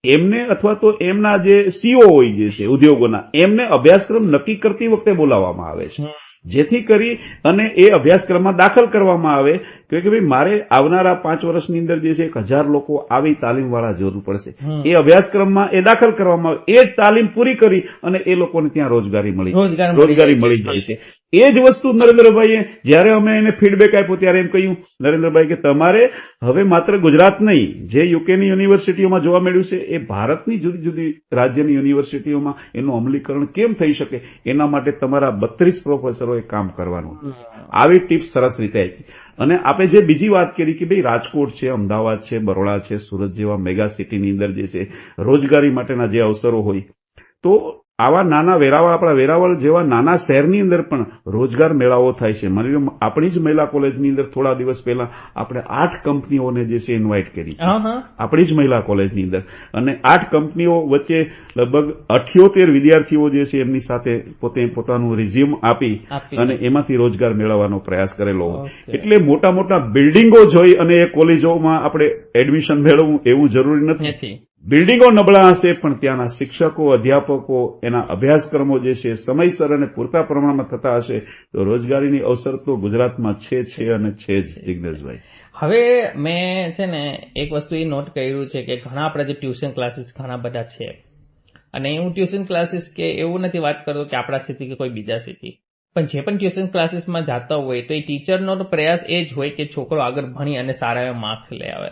એમને, અથવા તો એમના જે સીઓ હોય જે છે ઉદ્યોગોના, એમને અભ્યાસક્રમ નક્કી કરતી વખતે બોલાવવામાં આવે છે, જેથી કરી અને એ અભ્યાસક્રમમાં દાખલ કરવામાં આવે કે ભાઈ મારે આવનારા 5 વર્ષની અંદર જે છે 1000 લોકો આવી તાલીમવાળા જરૂર પડશે. એ અભ્યાસક્રમમાં એ દાખલ કરવામાં આવે, એ જ તાલીમ પૂરી કરી અને એ લોકોને ત્યાં રોજગારી મળી જાય છે. એ જ વસ્તુ નરેન્દ્રભાઈએ, જ્યારે અમે એને ફીડબેક આપ્યો ત્યારે એમ કહ્યું નરેન્દ્રભાઈ કે તમારે હવે માત્ર ગુજરાત નહીં, જે યુકેની યુનિવર્સિટીઓમાં જોવા મળ્યું છે એ ભારતની જુદી જુદી રાજ્યની યુનિવર્સિટીઓમાં એનું અમલીકરણ કેમ થઈ શકે, એના માટે તમારા 32 પ્રોફેસરોએ કામ કરવાનું. આવી ટિપ્સ સરસ રીતે આપી. અને આપણે જે બીજી વાત કરી કે ભાઈ રાજકોટ છે, અમદાવાદ છે, બરોડા છે, સુરત જેવા મેગા સિટીની અંદર જે છે રોજગારી માટેના જે અવસરો હોય, તો આવા નાના વેરાવળ, આપણા વેરાવળ જેવા નાના શહેરની અંદર પણ રોજગાર મેળાઓ થાય છે. માની લો આપણી જ મહિલા કોલેજની અંદર થોડા દિવસ પહેલા આપણે 8 કંપનીઓને જે છે ઇન્વાઇટ કરી, આપણી જ મહિલા કોલેજની અંદર, અને 8 કંપનીઓ વચ્ચે લગભગ 78 વિદ્યાર્થીઓ જે છે એમની સાથે પોતે પોતાનું રિઝ્યુમ આપી અને એમાંથી રોજગાર મેળવવાનો પ્રયાસ કરેલો. એટલે મોટા મોટા બિલ્ડિંગો જોઈ અને એ કોલેજોમાં આપણે એડમિશન મેળવવું એવું જરૂરી નથી. બિલ્ડિંગો નબળા હશે પણ ત્યાંના શિક્ષકો, અધ્યાપકો, એના અભ્યાસક્રમો જે છે સમયસર અને પૂરતા પ્રમાણમાં થતા હશે તો રોજગારીની અવસર તો ગુજરાતમાં છે અને છે જ. જિગ્નેશભાઈ, હવે મેં છે ને એક વસ્તુ એ નોટ કર્યું છે કે ઘણા આપણા જે ટ્યુશન ક્લાસીસ ઘણા બધા છે, અને હું ટ્યુશન ક્લાસીસ કે એવું નથી વાત કરતો કે આપણા સિટી કે કોઈ બીજા સિટી, પણ જે પણ ટ્યુશન ક્લાસીસમાં જતા હોય તો એ ટીચરનો પ્રયાસ એ જ હોય કે છોકરો આગળ ભણી અને સારા એવા માર્ક્સ લઈ આવે.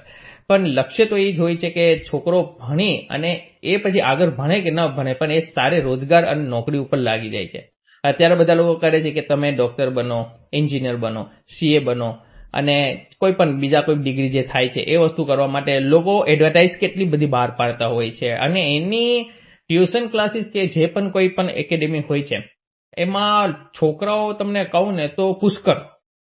પણ લક્ષ્ય તો એ જ હોય છે કે છોકરો ભણી અને એ પછી આગળ ભણે કે ન ભણે પણ એ સારે રોજગાર અને નોકરી ઉપર લાગી જાય છે. અત્યારે બધા લોકો કરે છે કે તમે ડોક્ટર બનો, એન્જિનિયર બનો, સીએ બનો, અને કોઈ પણ બીજા કોઈ ડિગ્રી જે થાય છે એ વસ્તુ કરવા માટે લોકો એડવર્ટાઇઝ કેટલી બધી બહાર પાડતા હોય છે. અને એની ટ્યુશન ક્લાસીસ કે જે પણ કોઈ પણ એકેડેમી હોય છે એમાં છોકરાઓ તમને કહું ને તો પુષ્કળ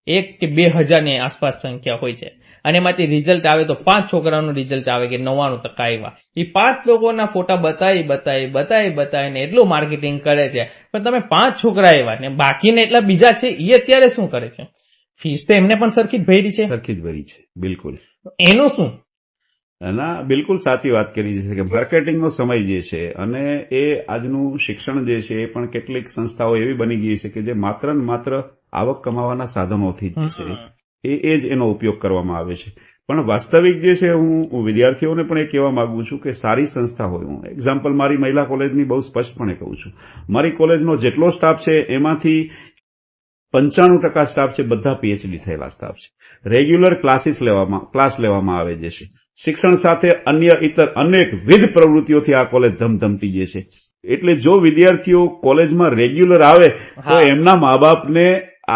1 કે 2000 ની આસપાસ સંખ્યા હોય છે. અને એમાંથી રિઝલ્ટ આવે તો 5 છોકરાઓનું રિઝલ્ટ આવે કે 99% આવ્યા. એ 5 લોકોના ફોટા બતાવીને એટલું માર્કેટિંગ કરે છે, પણ તમે 5 છોકરા આવ્યા ને બાકીને એટલા બીજા છે એ અત્યારે શું કરે છે? ફીસ તો એમને પણ સરખી જ ભરી છે. બિલકુલ. એનું શું? ના, બિલકુલ સાચી વાત કરી છે કે માર્કેટિંગનો સમય જે છે અને એ આજનું શિક્ષણ જે છે એ પણ કેટલીક સંસ્થાઓ એવી બની ગઈ છે કે જે માત્ર ને માત્ર આવક કમાવાના સાધનોથી જ છે એ જ એનો ઉપયોગ કરવામાં આવે છે. પણ વાસ્તવિક જે છે હું વિદ્યાર્થીઓને પણ એ કહેવા માંગુ છું કે સારી સંસ્થા હોય. હું એક્ઝામ્પલ મારી મહિલા કોલેજની બહુ સ્પષ્ટપણે કહું છું. મારી કોલેજનો જેટલો સ્ટાફ છે એમાંથી 95% સ્ટાફ છે બધા પીએચડી થયેલા સ્ટાફ છે. રેગ્યુલર ક્લાસ લેવામાં આવે છે. શિક્ષણ સાથે અન્ય ઇતર અનેકવિધ પ્રવૃત્તિઓથી આ કોલેજ ધમધમતી જે છે. એટલે જો વિદ્યાર્થીઓ કોલેજમાં રેગ્યુલર આવે તો હા. એમના મા બાપને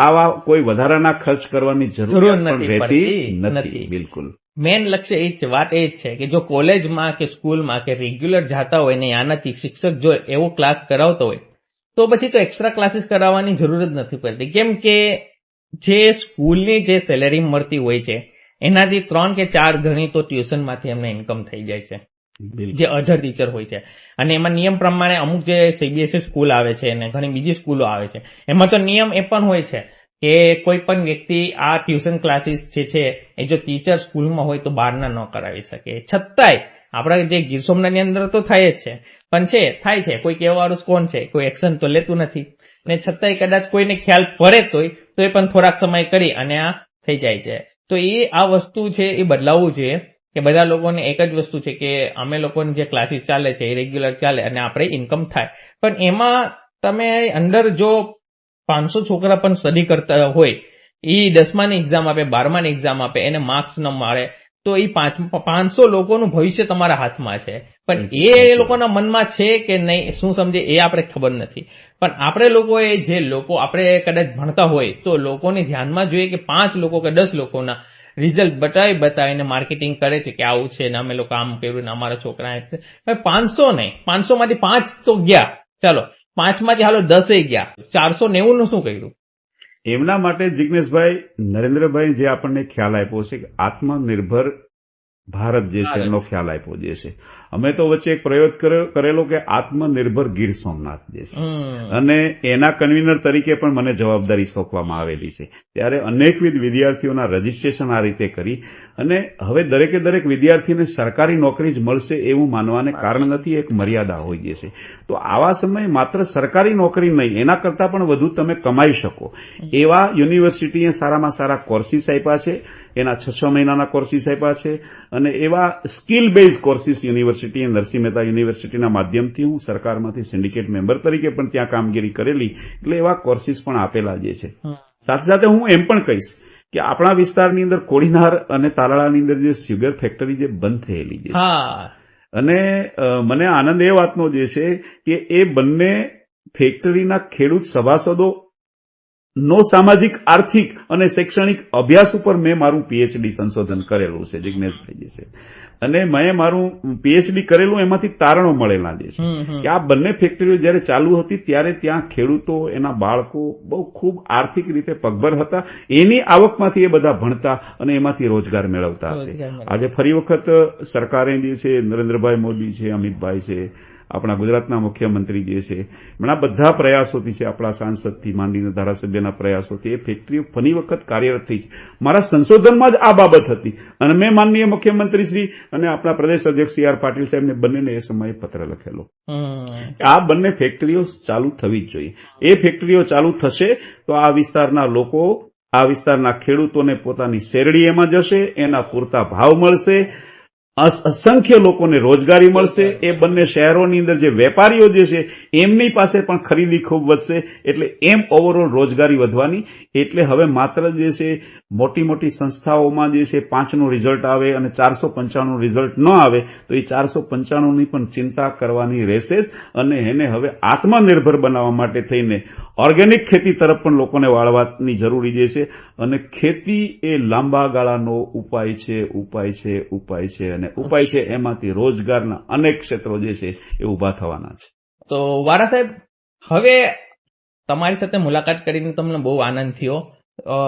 આવા કોઈ વધારાના ખર્ચ કરવાની જરૂર નથી રહેતી પડતી, નથી. નથી. બિલકુલ. મેન લક્ષ્ય એ જ છે, વાત એ જ છે કે જો કોલેજમાં કે સ્કૂલમાં કે રેગ્યુલર જાતા હોય ને આનાથી શિક્ષક જો એવો ક્લાસ કરાવતો હોય તો પછી તો એક્સ્ટ્રા ક્લાસીસ કરાવવાની જરૂર જ નથી પડતી. કેમ કે જે સ્કૂલની જે સેલેરી મળતી હોય છે એનાથી 3 કે 4 ગણી તો ટ્યુશનમાંથી એમને ઇન્કમ થઈ જાય છે, બિલકુલ. જે અધર ટીચર હોય છે. અને એમાં નિયમ પ્રમાણે અમુક જે સીબીએસઈ સ્કૂલ આવે છે અને ઘણી બીજી સ્કૂલો આવે છે એમાં તો નિયમ એ પણ હોય છે કે કોઈ પણ વ્યક્તિ આ ટ્યુશન ક્લાસીસ જે છે એ જો ટીચર સ્કૂલમાં હોય તો બહારના ન કરાવી શકે. છતાંય આપણા જે ગીર સોમનાથની અંદર તો થાય જ છે, પણ થાય છે કોઈ કહેવાવાળું કોણ છે, કોઈ એક્શન તો લેતું નથી. ને છતાંય કદાચ કોઈને ખ્યાલ પડે તો એ પણ થોડાક સમય કરી અને આ થઈ જાય છે. તો એ આ વસ્તુ છે એ બદલાવવું જોઈએ કે બધા લોકોને એક જ વસ્તુ છે કે અમે લોકોની જે ક્લાસીસ ચાલે છે એ રેગ્યુલર ચાલે અને આપણે ઇન્કમ થાય. પણ એમાં તમે અંદર જો 500 છોકરા પણ સ્ટડી કરતા હોય, એ 10માની એક્ઝામ આપે, 12માની એક્ઝામ આપે, એને માર્ક્સ ન મળે તો એ 500 લોકોનું ભવિષ્ય તમારા હાથમાં છે. પણ એ લોકોના મનમાં છે કે નહીં શું સમજે એ આપણે ખબર નથી. પણ આપણે લોકોએ જે લોકો આપણે કદાચ ભણતા હોય તો લોકોને ધ્યાનમાં જોઈએ કે 5 લોકો કે 10 લોકોના રિઝલ્ટ બતાવીને માર્કેટિંગ કરે છે કે આવું છે ને અમે લોકો આમ કર્યું ને અમારા છોકરા 500 નહીં, 500 માંથી 5 તો ગયા, ચાલો 5 માંથી હાલો 10 ગયા, 490 નું શું કર્યું? એમના માટે જિગ્નેશભાઈ, નરેન્દ્રભાઈ જે આપણને ખ્યાલ આપ્યો છે કે આત્મનિર્ભર ભારત જે છે એનો ખ્યાલ આપ્યો જે છે. અમે તો વચ્ચે એક પ્રયોગ કરેલો કે આત્મનિર્ભર ગીર સોમનાથ જે છે, અને એના કન્વીનર તરીકે પણ મને જવાબદારી સોંપવામાં આવેલી છે. ત્યારે અનેકવિધ વિદ્યાર્થીઓના રજીસ્ટ્રેશન આ રીતે કરી અને હવે દરેકે દરેક વિદ્યાર્થીને સરકારી નોકરી જ મળશે એવું માનવાને કારણ નથી, એક મર્યાદા હોય છે. તો આવા સમયે માત્ર સરકારી નોકરી નહીં, એના કરતાં પણ વધુ તમે કમાઈ શકો એવા યુનિવર્સિટીએ સારામાં સારા કોર્સિસ આપ્યા છે. એના 6 મહિનાના કોર્સિસ આપ્યા છે અને એવા સ્કિલ બેઝ કોર્સિસ યુનિવર્સિટીએ, નરસિંહ મહેતા યુનિવર્સિટીના માધ્યમથી હું સરકારમાંથી સિન્ડિકેટ મેમ્બર તરીકે પણ ત્યાં કામગીરી કરેલી, એટલે એવા કોર્સિસ પણ આપેલા જે છે. સાથે સાથે હું એમ પણ કહીશ કે આપણા વિસ્તારની અંદર કોડીનાર અને તાલાળાની અંદર જે સુગર ફેક્ટરી જે બંધ થયેલી છે, અને મને આનંદ એ વાતનો જે છે કે એ બંને ફેક્ટરીના ખેડૂત સભાસદો નો સામાજિક, આર્થિક અને શૈક્ષણિક અભ્યાસ ઉપર મેં મારું પીએચડી સંશોધન કરેલું છે જિગ્નેશભાઈ છે. અને મેં મારું પીએચડી કરેલું એમાંથી તારણો મળેલા જે છે કે આ બંને ફેક્ટરીઓ જ્યારે ચાલુ હતી ત્યારે ત્યાં ખેડૂતો, એના બાળકો બહુ ખૂબ આર્થિક રીતે પગભર હતા. એની આવકમાંથી એ બધા ભણતા અને એમાંથી રોજગાર મેળવતા હતા. આજે ફરી વખત સરકારે જે છે, નરેન્દ્રભાઈ મોદી છે, અમિતભાઈ છે, આપણા ગુજરાતના મુખ્યમંત્રી જે છે, ઘણા બધા પ્રયાસોથી છે, આપણા સાંસદથી માંડીને ધારાસભ્યના પ્રયાસોથી એ ફેક્ટરીઓ ફરી વખત કાર્યરત થઈ છે. મારા સંશોધનમાં જ આ બાબત હતી અને મેં માનનીય મુખ્યમંત્રી શ્રી અને આપણા પ્રદેશ અધ્યક્ષ સી આર પાટીલ સાહેબને બંનેને એ સમયે પત્ર લખેલો. આ બંને ફેક્ટરીઓ ચાલુ થવી જ જોઈએ. એ ફેક્ટરીઓ ચાલુ થશે તો આ વિસ્તારના લોકો, આ વિસ્તારના ખેડૂતોને પોતાની શેરડી એમાં જશે, એના પૂરતા ભાવ મળશે, અસંખ્ય લોકોને રોજગારી મળશે. એ બંને શહેરોની અંદર જે વેપારીઓ જે છે એમની પાસે પણ ખરીદી ખૂબ વધશે. એટલે એમ ઓવરઓલ રોજગારી વધવાની. એટલે હવે માત્ર જે છે મોટી મોટી સંસ્થાઓમાં જે છે 5નું રિઝલ્ટ આવે અને 495નું રિઝલ્ટ ન આવે તો એ 495ની પણ ચિંતા કરવાની રહેશે જ. અને એને હવે આત્મનિર્ભર બનાવવા માટે થઈને ઓર્ગેનિક ખેતી તરફ પણ લોકોને વાળવાની જરૂરી જે છે. અને ખેતી એ લાંબા ગાળાનો ઉપાય છે અને ઉપાય છે એમાંથી રોજગારના અનેક ક્ષેત્રો જે છે એ ઉભા થવાના છે. તો વારા સાહેબ, હવે તમારી સાથે મુલાકાત કરીને તમને બહુ આનંદ થયો.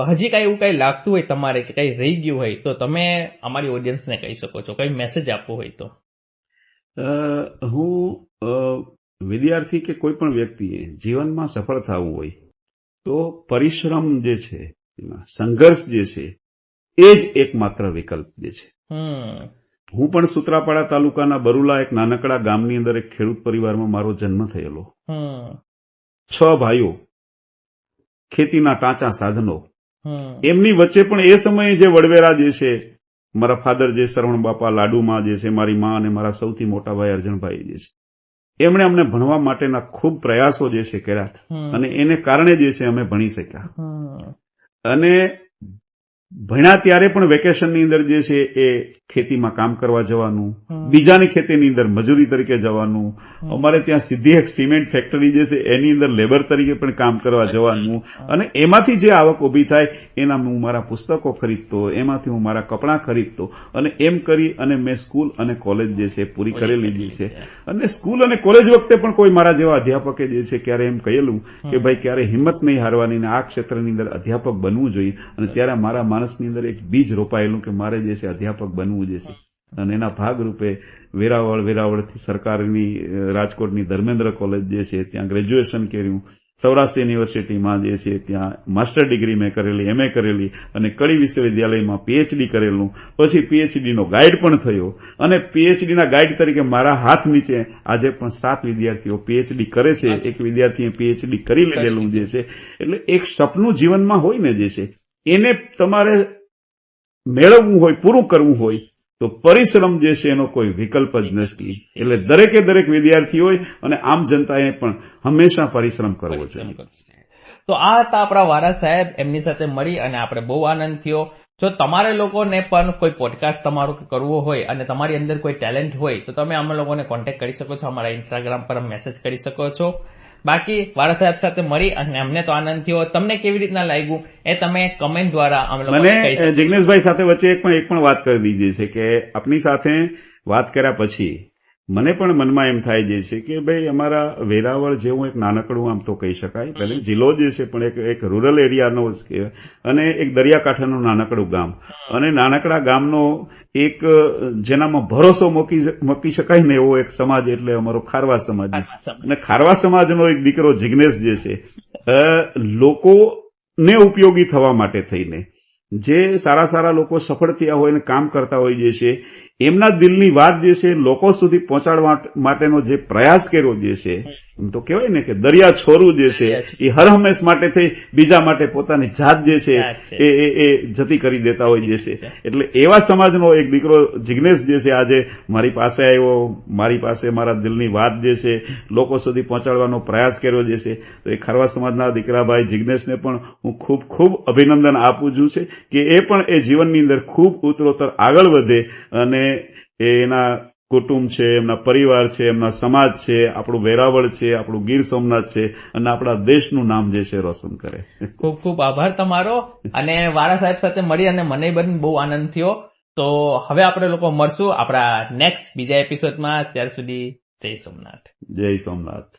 હજી કઈ એવું કઈ લાગતું હોય તમારે કે કઈ રહી ગયું હોય તો તમે અમારી ઓડિયન્સને કહી શકો છો, કઈ મેસેજ આપવો હોય તો. હું વિદ્યાર્થી કે કોઈ પણ વ્યક્તિએ જીવનમાં સફળ થવું હોય તો પરિશ્રમ જે છે, સંઘર્ષ જે છે એ જ એકમાત્ર વિકલ્પ જે છે. હું પણ સૂત્રાપાડા તાલુકાના બરુલા એક નાનકડા ગામની અંદર એક ખેડૂત પરિવારમાં મારો જન્મ થયેલો. 6 ભાઈઓ, ખેતીના ટાંચા સાધનો, એમની વચ્ચે પણ એ સમયે જે વડવેરા જે છે, મારા ફાધર જે સરવણ બાપા લાડુમાં જે છે, મારી માં અને મારા સૌથી મોટા ભાઈ અર્જણભાઈ જે છે, એમણે અમને ભણવા માટેના ખૂબ પ્રયાસો જે છે કર્યા અને એને કારણે જે છે અમે ભણી શક્યા. અને ભણ્યા ત્યારે પણ વેકેશનની અંદર જે છે એ ખેતીમાં કામ કરવા જવાનું, બીજાની ખેતીની અંદર મજૂરી તરીકે જવાનું, અમારે ત્યાં સીધી એક સિમેન્ટ ફેક્ટરી જે છે એની અંદર લેબર તરીકે પણ કામ કરવા જવાનું, અને એમાંથી જે આવક ઉભી થાય એના હું મારા પુસ્તકો ખરીદતો, એમાંથી હું મારા કપડાં ખરીદતો, અને એમ કરી અને મેં સ્કૂલ અને કોલેજ જે છે પૂરી કરેલી જે છે. અને સ્કૂલ અને કોલેજ વખતે પણ કોઈ મારા જેવા અધ્યાપકે જે છે ક્યારે એમ કહેલું કે ભાઈ ક્યારે હિંમત નહીં હારવાની ને આ ક્ષેત્રની અંદર અધ્યાપક બનવું જોઈએ. અને ત્યારે મારા માણસની અંદર એક બીજ રોપાયેલું કે મારે જે છે અધ્યાપક બનવું જે છે. અને એના ભાગરૂપે વેરાવળથી સરકારની રાજકોટની ધર્મેન્દ્ર કોલેજ જે છે ત્યાં ગ્રેજ્યુએશન કર્યું, સૌરાષ્ટ્ર યુનિવર્સિટીમાં જે છે ત્યાં માસ્ટર ડિગ્રી મેં કરેલી, MA કરેલી, અને કડી વિશ્વવિદ્યાલયમાં PhD કરેલું. પછી PhDનો ગાઈડ પણ થયો, અને PhDના ગાઈડ તરીકે મારા હાથ નીચે આજે પણ 7 વિદ્યાર્થીઓ PhD કરે છે. એક વિદ્યાર્થીએ PhD કરી લીધેલું જે છે. એટલે એક સપનું જીવનમાં હોય ને જે છે એને તમારે મેળવવું હોય, પૂરું કરવું હોય તો પરિશ્રમ જે છે એનો કોઈ વિકલ્પ જ નથી. એટલે દરેકે દરેક વિદ્યાર્થીઓએ અને આમ જનતાએ પણ હંમેશા પરિશ્રમ કરવો જોઈએ. તો આ હતા આપણા વારા સાહેબ, એમની સાથે મળી અને આપણે બહુ આનંદ થયો. જો તમારે લોકોને પણ કોઈ પોડકાસ્ટ તમારું કરવું હોય અને તમારી અંદર કોઈ ટેલેન્ટ હોય તો તમે અમે લોકોને કોન્ટેક્ટ કરી શકો છો, અમારા ઇન્સ્ટાગ્રામ પર મેસેજ કરી શકો છો. બાકી વાળા સાહેબ સાથે મળી અને અમને તો આનંદ થયો. તમને કેવી રીતના લાગ્યું એ તમે કમેન્ટ દ્વારા અમે લોકો મને જિગ્નેશભાઈ સાથે વચ્ચે એક પણ વાત કરી દીધી છે કે આપની સાથે વાત કર્યા પછી મને પણ મનમાં એમ થાય જે છે કે ભાઈ અમારા વેરાવળ જેવું એક નાનકડું આમ તો કહી શકાય, પહેલે જિલ્લો જે છે પણ એક રૂરલ એરિયાનો જ કહેવાય, અને એક દરિયાકાંઠાનું નાનકડું ગામ, અને નાનકડા ગામનો એક જેનામાં ભરોસો મૂકી શકાય ને એવો એક સમાજ એટલે અમારો ખારવા સમાજ. અને ખારવા સમાજનો એક દીકરો જિગ્નેશ જે છે લોકોને ઉપયોગી થવા માટે થઈને જે સારા લોકો સફળ થયા હોય અને કામ કરતા હોય જે છે એમના દિલની વાત જે છે લોકો સુધી પહોંચાડવા માટેનો જે પ્રયાસ કર્યો જે છે, એમ તો કહેવાય ને કે દરિયા છોરું જે છે એ હર હંમેશ માટે થઈ બીજા માટે પોતાની જાત જે છે એ જતી કરી દેતા હોય જે છે. એટલે એવા સમાજનો એક દીકરો જિગ્નેશ જે છે આજે મારી પાસે આવ્યો, મારી પાસે મારા દિલની વાત જે છે લોકો સુધી પહોંચાડવાનો પ્રયાસ કર્યો જે છે. તો એ ખારવા સમાજના દીકરાભાઈ જિગ્નેશને પણ હું ખૂબ અભિનંદન આપું છું છે કે એ પણ એ જીવનની અંદર ખૂબ ઉત્તરોત્તર આગળ વધે અને એના કુટુંબ છે, એમના પરિવાર છે, એમના સમાજ છે, આપણું વેરાવળ છે, આપણું ગીર સોમનાથ છે, અને આપણા દેશનું નામ જે છે રોશન કરે. ખૂબ આભાર તમારો. અને વાળા સાહેબ સાથે મળી અને મને પણ બહુ આનંદ થયો. તો હવે આપણે લોકો મળશું આપણા નેક્સ્ટ બીજા એપિસોડમાં. ત્યાર સુધી જય સોમનાથ. જય સોમનાથ.